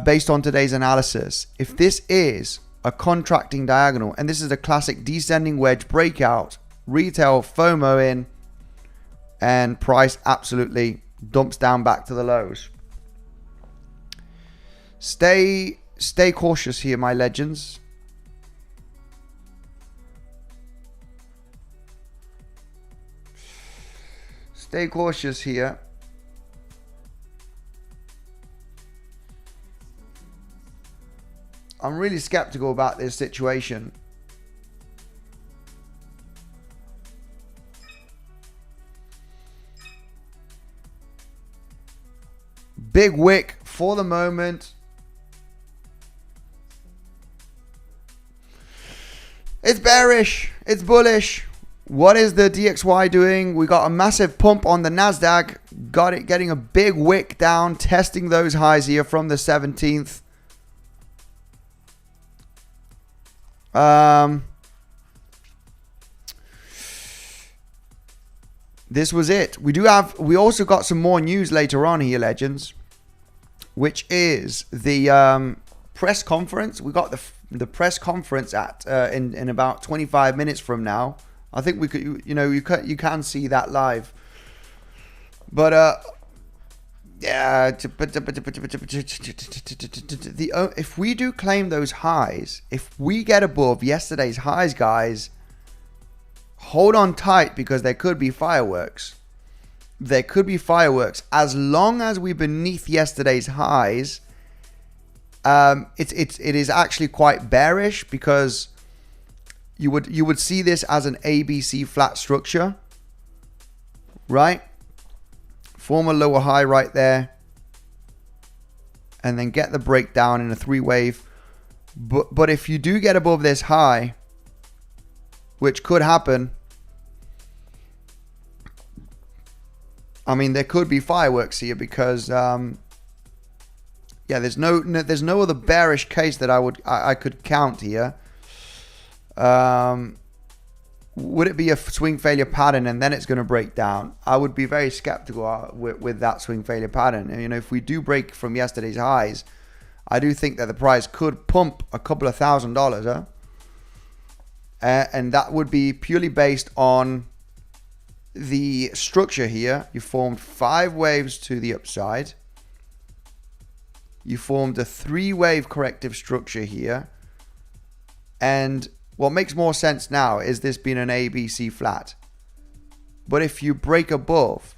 Based on today's analysis, if this is a contracting diagonal and this is a classic descending wedge breakout, retail FOMO in, and price absolutely dumps down back to the lows. Stay cautious here, my legends. Stay cautious here. I'm really skeptical about this situation. Big wick for the moment. It's bearish. It's bullish. What is the DXY doing? We got a massive pump on the Nasdaq. Got it getting a big wick down, testing those highs here from the 17th. This was it. We also got some more news later on here, legends, which is the press conference. We got the press conference at in about 25 minutes from now. I think we could, you can see that live. But yeah, if we do claim those highs, if we get above yesterday's highs, guys, hold on tight, because there could be fireworks. There could be fireworks as long as we're beneath yesterday's highs. It is actually quite bearish, because you would see this as an ABC flat structure, right? Form a lower high right there, and then get the breakdown in a 3-wave. But if you do get above this high, which could happen, I mean, there could be fireworks here, because yeah, there's no other bearish case that I could count here. Would it be a swing failure pattern and then it's going to break down? I would be very skeptical with that swing failure pattern. And, if we do break from yesterday's highs, I do think that the price could pump a couple of $1,000s, huh? And that would be purely based on the structure here. You formed 5 waves to the upside. You formed a 3-wave corrective structure here. And what makes more sense now is this being an ABC flat. But if you break above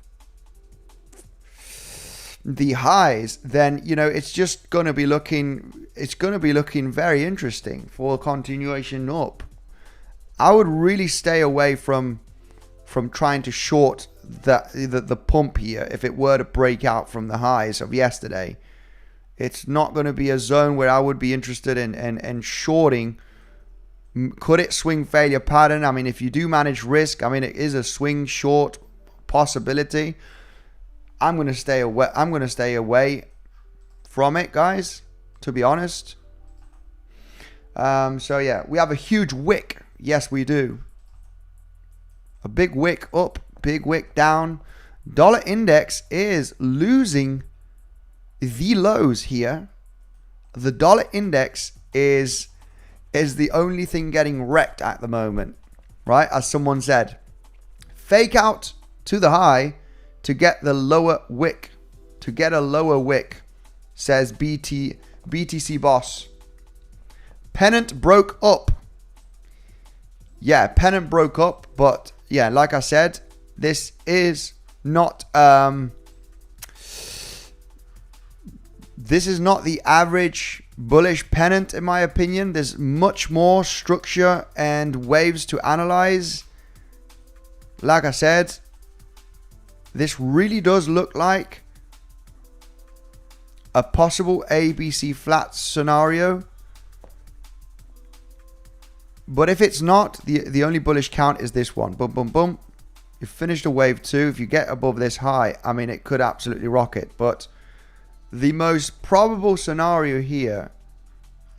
the highs, then it's just going to be looking very interesting for a continuation up. I would really stay away from trying to short the pump here if it were to break out from the highs of yesterday. It's not going to be a zone where I would be interested in shorting. Could it swing failure pattern? I mean, if you do manage risk, I mean, it is a swing short possibility. I'm going to stay away from it, guys, to be honest. So yeah, we have a huge wick. Yes, we do. A big wick up, big wick down. Dollar index is losing the lows here. The dollar index is the only thing getting wrecked at the moment, right? As someone said, fake out to the high to get the lower wick, to get a lower wick, says BTC boss. Pennant broke up. Yeah, pennant broke up, but yeah, like I said, this is not the average bullish pennant, in my opinion. There's much more structure and waves to analyze. like I said, this really does look like a possible ABC flat scenario. But if it's not, the only bullish count is this one. Boom, boom, boom. You finished a wave 2. If you get above this high, I mean, it could absolutely rocket. But the most probable scenario here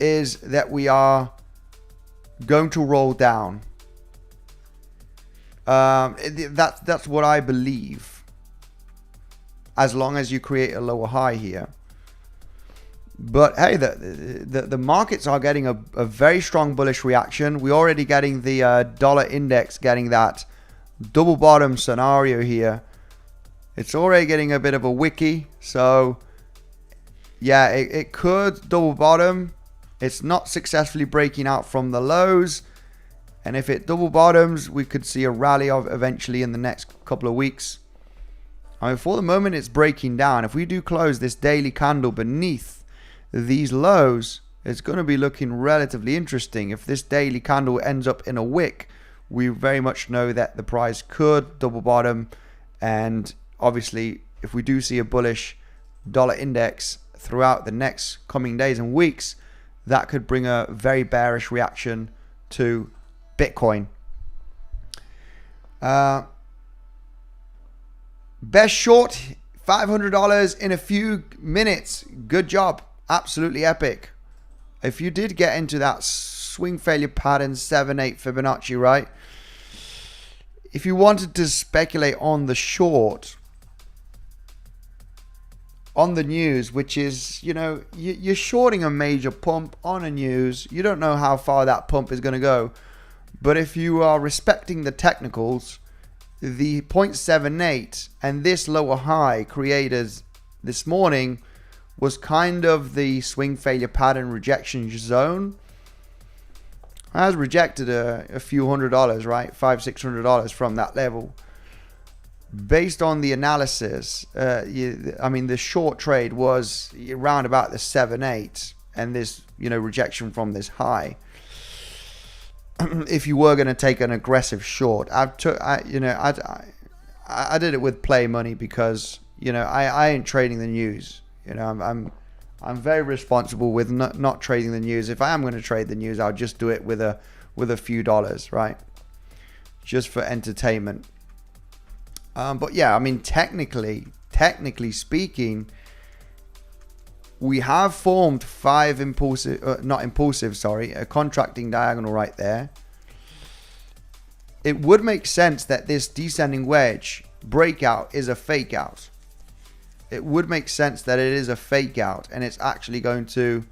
is that we are going to roll down. That's what I believe. As long as you create a lower high here. But hey, the markets are getting a very strong bullish reaction. We're already getting the dollar index getting that double bottom scenario here. It's already getting a bit of a wiki. So yeah, it could double bottom. It's not successfully breaking out from the lows. And if it double bottoms, we could see a rally of eventually in the next couple of weeks. I mean, for the moment, it's breaking down. If we do close this daily candle beneath these lows, it's going to be looking relatively interesting. If this daily candle ends up in a wick, we very much know that the price could double bottom. And obviously, if we do see a bullish dollar index throughout the next coming days and weeks, that could bring a very bearish reaction to Bitcoin. Best short, $500 in a few minutes. Good job. Absolutely epic. If you did get into that swing failure pattern 7/8 Fibonacci, right? If you wanted to speculate on the short, on the news, which is, you know, you're shorting a major pump on a news. You don't know how far that pump is going to go. But if you are respecting the technicals, the 0.78 and this lower high created this morning was kind of the swing failure pattern rejection zone. Has rejected a few $100s, right? $500-600 from that level. Based on the analysis, I mean, the short trade was around about the 7/8 and this, you know, rejection from this high. If you were going to take an aggressive short, I did it with play money because, you know, I ain't trading the news. You know, I'm very responsible with not trading the news. If I am going to trade the news, I'll just do it with a few dollars, right? Just for entertainment. But yeah, I mean, technically speaking, we have formed a contracting diagonal right there. It would make sense that this descending wedge breakout is a fake out. It would make sense that it is a fake out and it's actually going to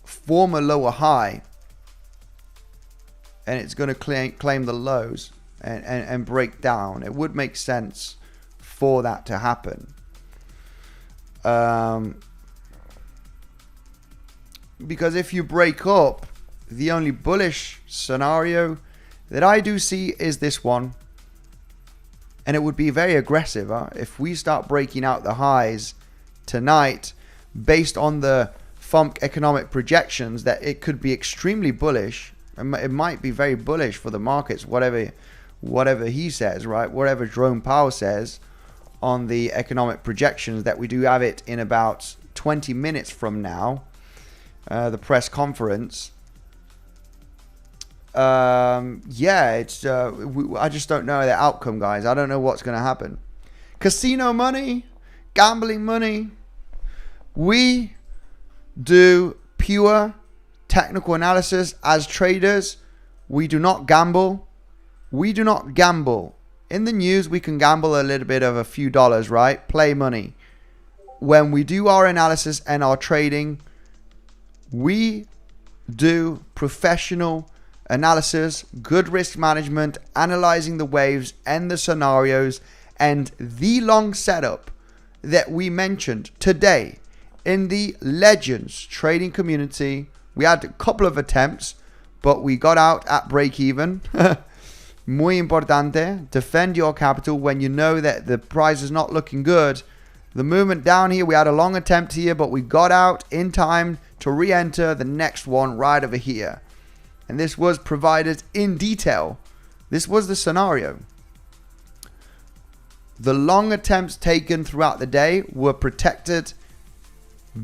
form a lower high and it's going to claim the lows and break down. It would make sense for that to happen. Because if you break up, the only bullish scenario that I do see is this one. And it would be very aggressive if we start breaking out the highs tonight based on the FOMC economic projections, that it could be extremely bullish. It might be very bullish for the markets, whatever he says, right? Whatever Jerome Powell says on the economic projections, that we do have it in about 20 minutes from now, the press conference. Yeah, it's I just don't know the outcome, guys. I don't know what's going to happen. Casino money, gambling money. We do pure technical analysis as traders. We do not gamble. We do not gamble. In the news, we can gamble a little bit of a few dollars, right? Play money. When we do our analysis and our trading, we do professional analysis, good risk management, analyzing the waves and the scenarios, and the long setup that we mentioned today in the Legends trading community. We had a couple of attempts, but we got out at break even. Muy importante. Defend your capital when you know that the price is not looking good. The movement down here, we had a long attempt here, but we got out in time to re-enter the next one right over here. And this was provided in detail. This was the scenario. The long attempts taken throughout the day were protected,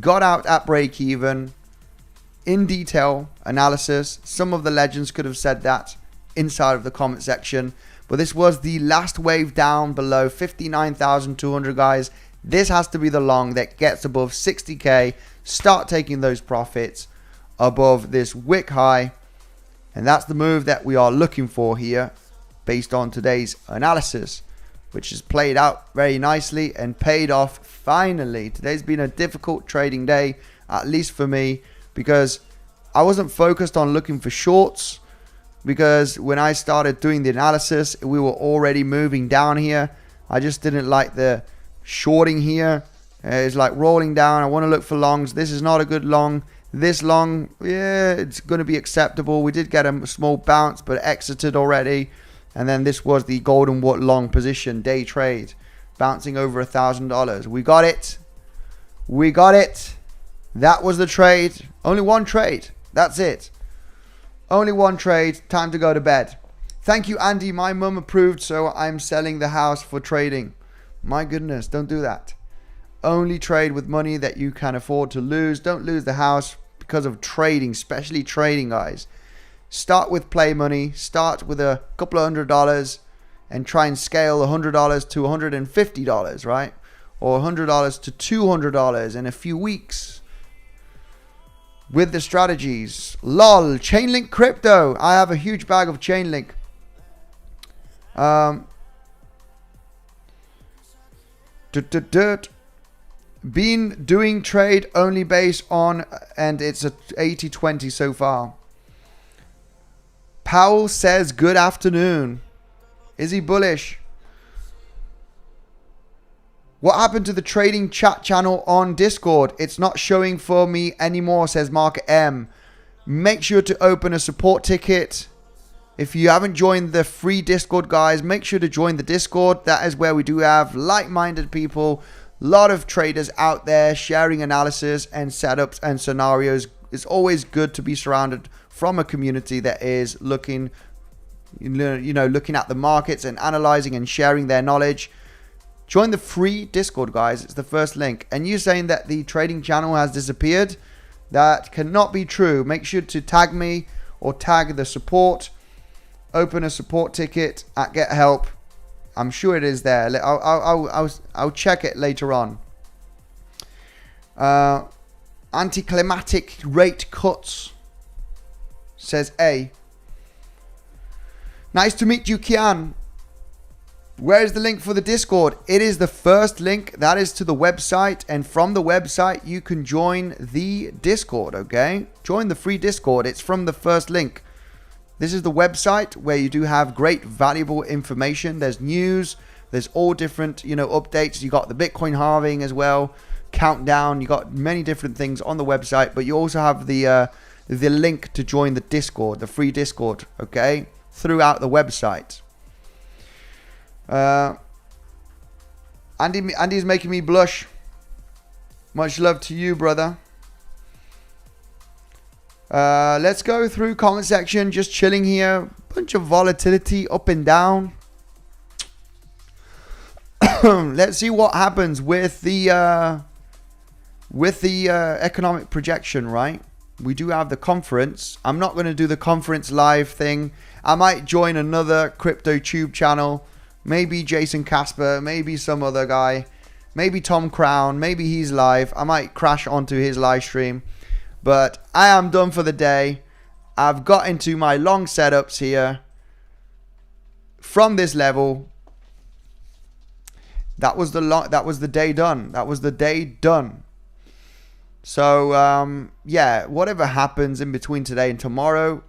got out at break even, in detail analysis. Some of the legends could have said that inside of the comment section, but this was the last wave down below 59,200, guys. This has to be the long that gets above 60k. Start taking those profits above this wick high, and that's the move that we are looking for here based on today's analysis, which has played out very nicely and paid off finally. Today's been a difficult trading day, at least for me, because I wasn't focused on looking for shorts, because when I started doing the analysis, we were already moving down here. I just didn't like the shorting here. It's like rolling down. I want to look for longs. This is not a good long. This long, yeah, it's going to be acceptable. We did get a small bounce, but exited already. And then this was the golden what long position day trade, bouncing over $1,000. We got it. We got it. That was the trade. Only one trade. That's it. Only one trade. Time to go to bed. Thank you, Andy. My mum approved, so I'm selling the house for trading. My goodness, don't do that. Only trade with money that you can afford to lose. Don't lose the house because of trading, especially trading, guys. Start with play money. Start with a couple of $100 and try and scale $100 to $150, right? Or $100 to $200 in a few weeks with the strategies. LOL, Chainlink crypto. I have a huge bag of Chainlink. Been doing trade only based on, and it's a 80-20 so far. Powell says good afternoon. Is he bullish? What happened to the trading chat channel on Discord? It's not showing for me anymore, says Mark M. Make sure to open a support ticket. If you haven't joined the free Discord, guys, make sure to join the Discord. That is where we do have like-minded people, a lot of traders out there sharing analysis and setups and scenarios. It's always good to be surrounded from a community that is looking, looking at the markets and analyzing and sharing their knowledge. Join the free Discord, guys. It's the first link. And you saying that the trading channel has disappeared? That cannot be true. Make sure to tag me or tag the support. Open a support ticket at Get Help. I'm sure it is there. I'll check it later on. Anticlimactic rate cuts, says A. Nice to meet you, Kian. Where is the link for the Discord? It is the first link. That is to the website. And from the website, you can join the Discord, okay? Join the free Discord. It's from the first link. This is the website where you do have great, valuable information. There's news. There's all different, updates. You got the Bitcoin halving as well. Countdown. You got many different things on the website. But you also have the link to join the Discord, the free Discord, okay? Throughout the website. Andy's making me blush. Much love to you, brother. Let's go through comment section. Just chilling here. Bunch of volatility up and down. Let's see what happens with the economic projection, right? We do have the conference. I'm not going to do the conference live thing. I might join another crypto tube channel. Maybe Jason Casper, maybe some other guy, maybe Tom Crown, maybe he's live. I might crash onto his live stream, but I am done for the day. I've got into my long setups here from this level. That was the day done. That was the day done. So yeah, whatever happens in between today and tomorrow,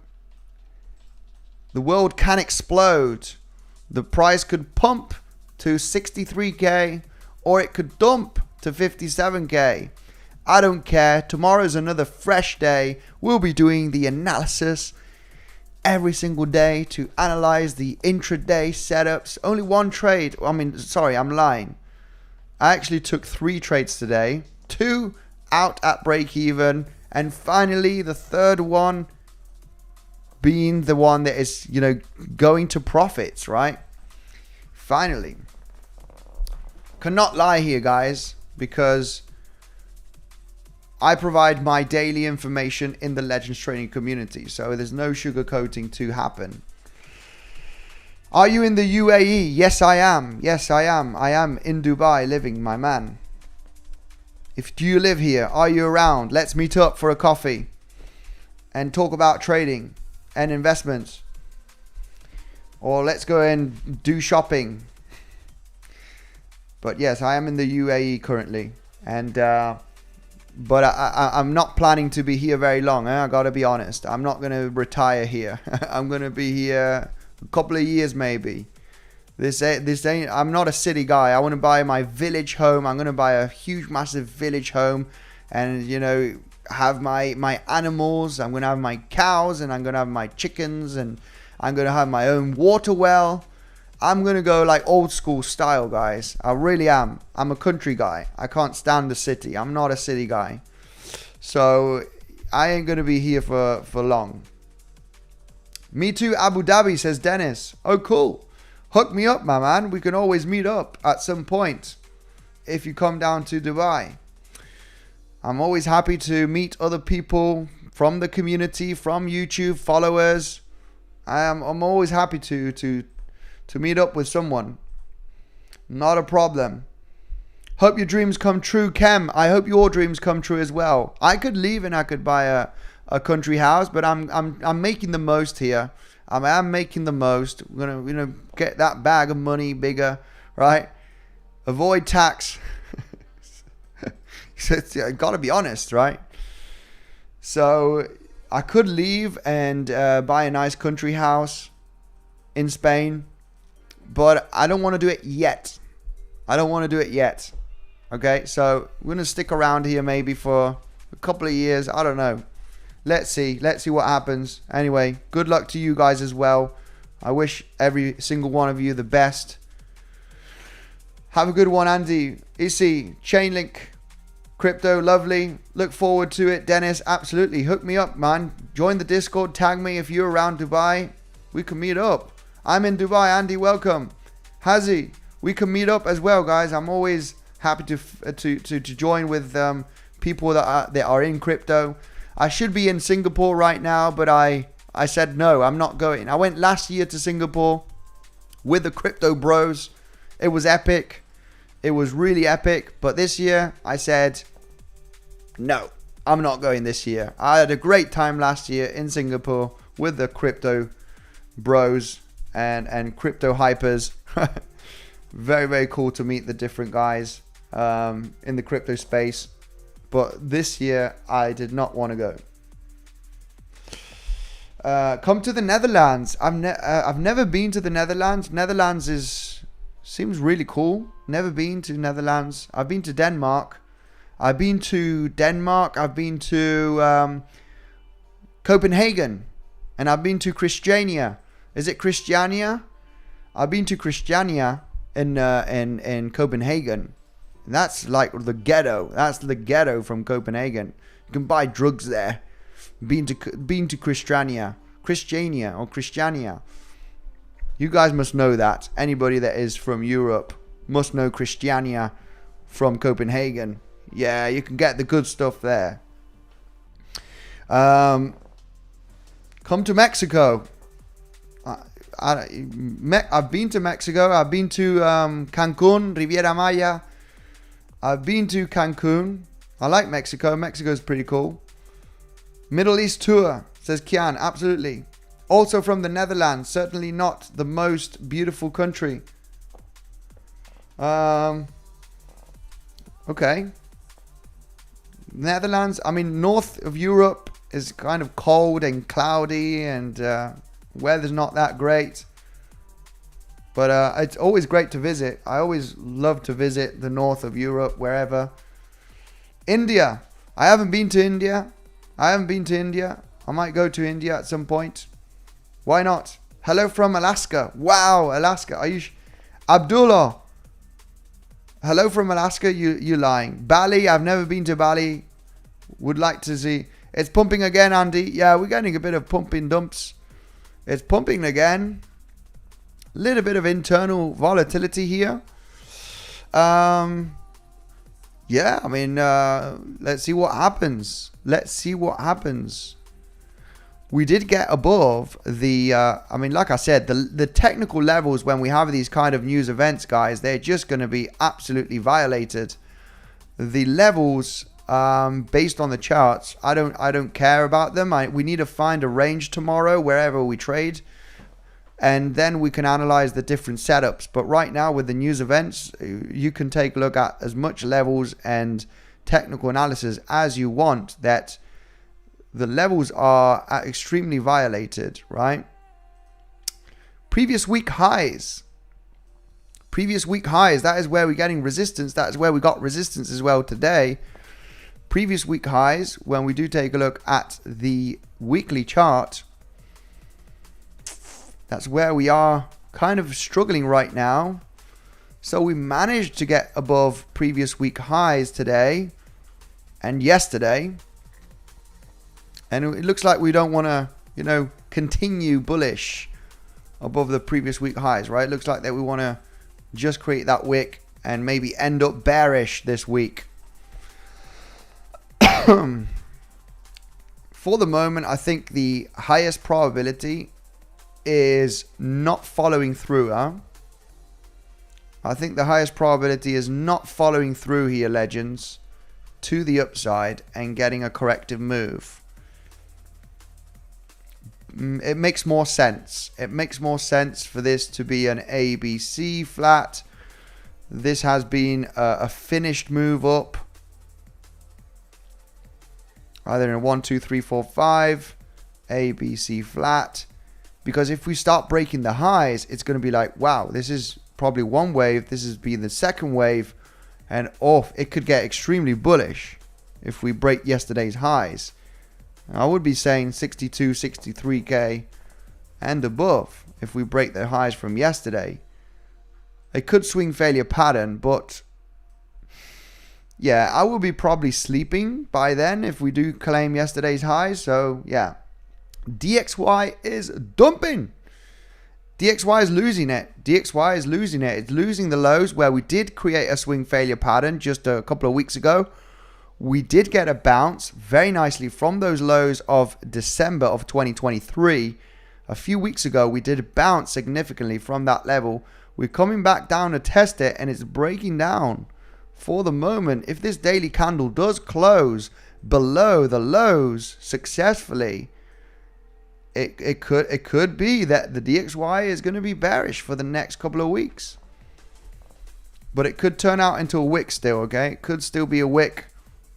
the world can explode. The price could pump to 63k or it could dump to 57k. I don't care. Tomorrow's another fresh day. We'll be doing the analysis every single day to analyze the intraday setups. Only one trade. Sorry, I'm lying. I actually took 3 trades today. 2 out at break even. And finally, the third one being the one that is, going to profits, right? Finally. cannot lie here, guys, because I provide my daily information in the Legends trading community, so there's no sugarcoating to happen. Are you in the UAE? Yes, I am. Yes, I am. I am in Dubai living, my man. Do you live here? Are you around? Let's meet up for a coffee and talk about trading and investments. Or let's go and do shopping. But yes, I am in the UAE currently. And but I'm not planning to be here very long. I gotta be honest. I'm not gonna retire here. I'm gonna be here a couple of years maybe. This ain't. I'm not a city guy. I want to buy my village home. I'm gonna buy a huge, massive village home, and you know, have my animals. I'm gonna have my cows, and I'm gonna have my chickens, and I'm gonna have my own water well. I'm gonna go like old school style, guys. I really am. I'm a country guy. I can't stand the city. I'm not a city guy. So I ain't gonna be here for long. Me too, Abu Dhabi, says Dennis. Oh, cool. Hook me up, my man. We can always meet up at some point if you come down to Dubai. I'm always happy to meet other people from the community, from YouTube, followers. I'm always happy to meet up with someone. Not a problem. Hope your dreams come true, Kem. I hope your dreams come true as well. I could leave and I could buy a country house, but I'm making the most here. I'm making the most. We're gonna get that bag of money bigger, right? Avoid tax. I gotta be honest, right? So I could leave and buy a nice country house in Spain, but I don't want to do it yet. I don't want to do it yet. Okay, so we're gonna stick around here maybe for a couple of years. I don't know. Let's see what happens. Anyway, good luck to you guys as well. I wish every single one of you the best. Have a good one, Andy. 𝗖𝗍, Chainlink, crypto, lovely. Look forward to it, Dennis. Absolutely, hook me up, man. Join the Discord. Tag me if you're around Dubai. We can meet up. I'm in Dubai, Andy. Welcome, 𝗬𝗍. We can meet up as well, guys. I'm always happy to join with people that are in crypto. I should be in Singapore right now, but I said no, I'm not going. I went last year to Singapore with the crypto bros. It was epic. It was really epic. But this year, I said, no, I'm not going this year. I had a great time last year in Singapore with the crypto bros and crypto hypers. Very, very cool to meet the different guys in the crypto space. But this year, I did not want to go. Come to the Netherlands. I've never been to the Netherlands. Netherlands seems really cool. Never been to Netherlands. I've been to Denmark. I've been to Copenhagen, and I've been to Christiania. Is it Christiania? I've been to Christiania in Copenhagen. That's like the ghetto. That's the ghetto from Copenhagen. You can buy drugs there. Been to Christiania. You guys must know that. Anybody that is from Europe must know Christiania from Copenhagen. Yeah, you can get the good stuff there. Come to Mexico. I've been to Mexico. I've been to Cancun, Riviera Maya. I've been to Cancun. I like Mexico. Mexico's pretty cool. Middle East tour, says Kian. Absolutely. Also from the Netherlands. Certainly not the most beautiful country. Okay. Netherlands. I mean, north of Europe is kind of cold and cloudy, and weather's not that great. But it's always great to visit. I always love to visit the north of Europe, wherever. India. I haven't been to India. I might go to India at some point. Why not? Hello from Alaska. Wow, Alaska. Are you... Abdullah. Hello from Alaska. You lying. Bali. I've never been to Bali. Would like to see. It's pumping again, Andy. Yeah, we're getting a bit of pumping dumps. It's pumping again. Little bit of internal volatility here. Yeah, I mean, let's see what happens. Let's see what happens. We did get above the, I mean, like I said, the technical levels when we have these kind of news events, guys, they're just going to be absolutely violated. The levels, based on the charts, I don't care about them. We need to find a range tomorrow wherever we trade, and then we can analyze the different setups. But right now with the news events, you can take a look at as much levels and technical analysis as you want. That the levels are extremely violated, right? Previous week highs. That is where we're getting resistance. That is where we got resistance as well today. Previous week highs, when we do take a look at the weekly chart, that's where we are kind of struggling right now. So we managed to get above previous week highs today and yesterday. And it looks like we don't want to, continue bullish above the previous week highs, right? It looks like that we want to just create that wick and maybe end up bearish this week. For the moment, I think the highest probability is not following through, I think the highest probability is not following through here, legends, to the upside and getting a corrective move. It makes more sense. It makes more sense for this to be an ABC flat. This has been a finished move up, either in a 1, 2, 3, 4, 5, ABC flat. Because if we start breaking the highs, it's going to be like, wow, this is probably one wave. This has been the second wave. And it could get extremely bullish if we break yesterday's highs. I would be saying 62, 63K and above if we break the highs from yesterday. It could swing failure pattern, but yeah, I will be probably sleeping by then if we do claim yesterday's highs. So yeah, DXY is dumping. DXY is losing it. DXY is losing it. It's losing the lows where we did create a swing failure pattern just a couple of weeks ago. We did get a bounce very nicely from those lows of December of 2023. A few weeks ago, we did bounce significantly from that level. We're coming back down to test it, and it's breaking down. For the moment, if this daily candle does close below the lows successfully, it could be that the DXY is going to be bearish for the next couple of weeks. But it could turn out into a wick still, okay? It could still be a wick.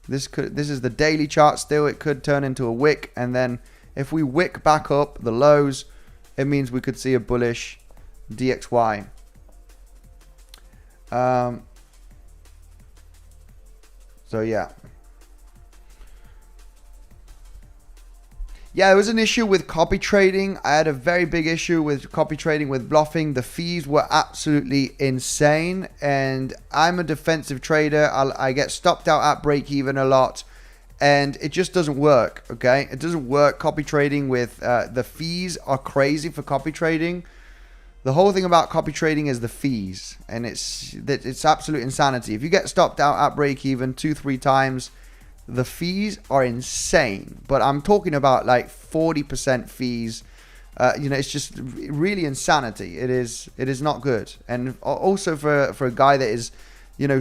This is the daily chart still. It could turn into a wick, and then if we wick back up the lows, it means we could see a bullish DXY. So yeah. Yeah, there was an issue with copy trading. I had a very big issue with copy trading with bluffing. The fees were absolutely insane. And I'm a defensive trader. I get stopped out at break even a lot. And it just doesn't work, okay? It doesn't work copy trading with... the fees are crazy for copy trading. The whole thing about copy trading is the fees. And it's absolute insanity. If you get stopped out at break even 2-3 times... the fees are insane, but I'm talking about like 40% fees. It's just really insanity. It is not good. And also for a guy that is,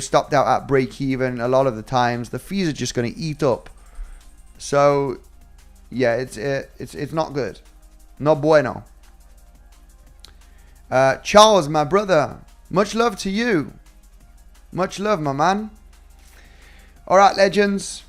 stopped out at break even, a lot of the times the fees are just going to eat up. So yeah, it's not good. No bueno. Charles, my brother, much love to you. Much love, my man. All right, legends.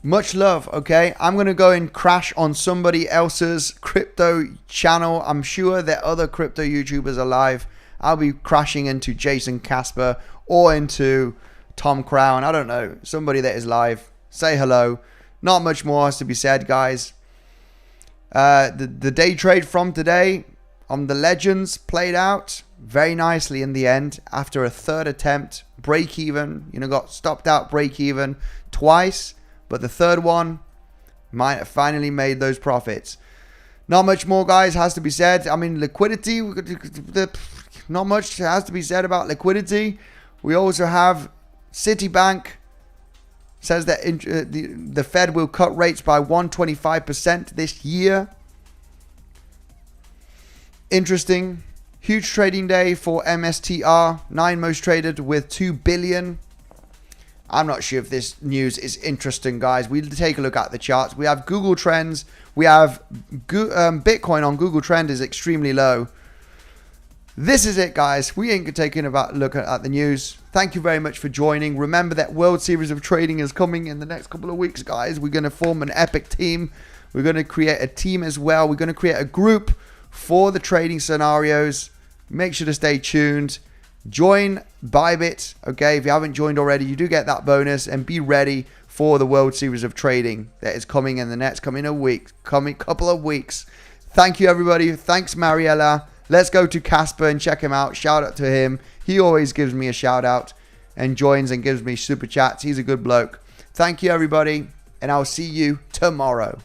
Much love. Okay, I'm gonna go and crash on somebody else's crypto channel. I'm sure there are other crypto YouTubers alive. I'll be crashing into 𝗖𝗿𝗆𝗏 or into Tom Crown. I don't know, somebody that is live. Say hello. Not much more has to be said, guys. The day trade from today on the legends played out very nicely in the end. After a third attempt, break even, got stopped out break even twice, but the third one might have finally made those profits. Not much more, guys, has to be said. I mean, liquidity, not much has to be said about liquidity. We also have Citibank says that the Fed will cut rates by 125% this year. Interesting. Huge trading day for MSTR, 9 most traded with 2 billion. I'm not sure if this news is interesting, guys. We'll take a look at the charts. We have Google Trends. We have Bitcoin on Google Trend is extremely low. This is it, guys. We ain't taking a look at the news. Thank you very much for joining. Remember that World Series of Trading is coming in the next couple of weeks, guys. We're going to form an epic team. We're going to create a team as well. We're going to create a group for the trading scenarios. Make sure to stay tuned. Join Bybit, okay? If you haven't joined already, you do get that bonus, and be ready for the World Series of Trading that is coming in the next couple of weeks. Thank you, everybody. Thanks, Mariella. Let's go to Casper and check him out. Shout out to him. He always gives me a shout out and joins and gives me super chats. He's a good bloke. Thank you, everybody, and I'll see you tomorrow.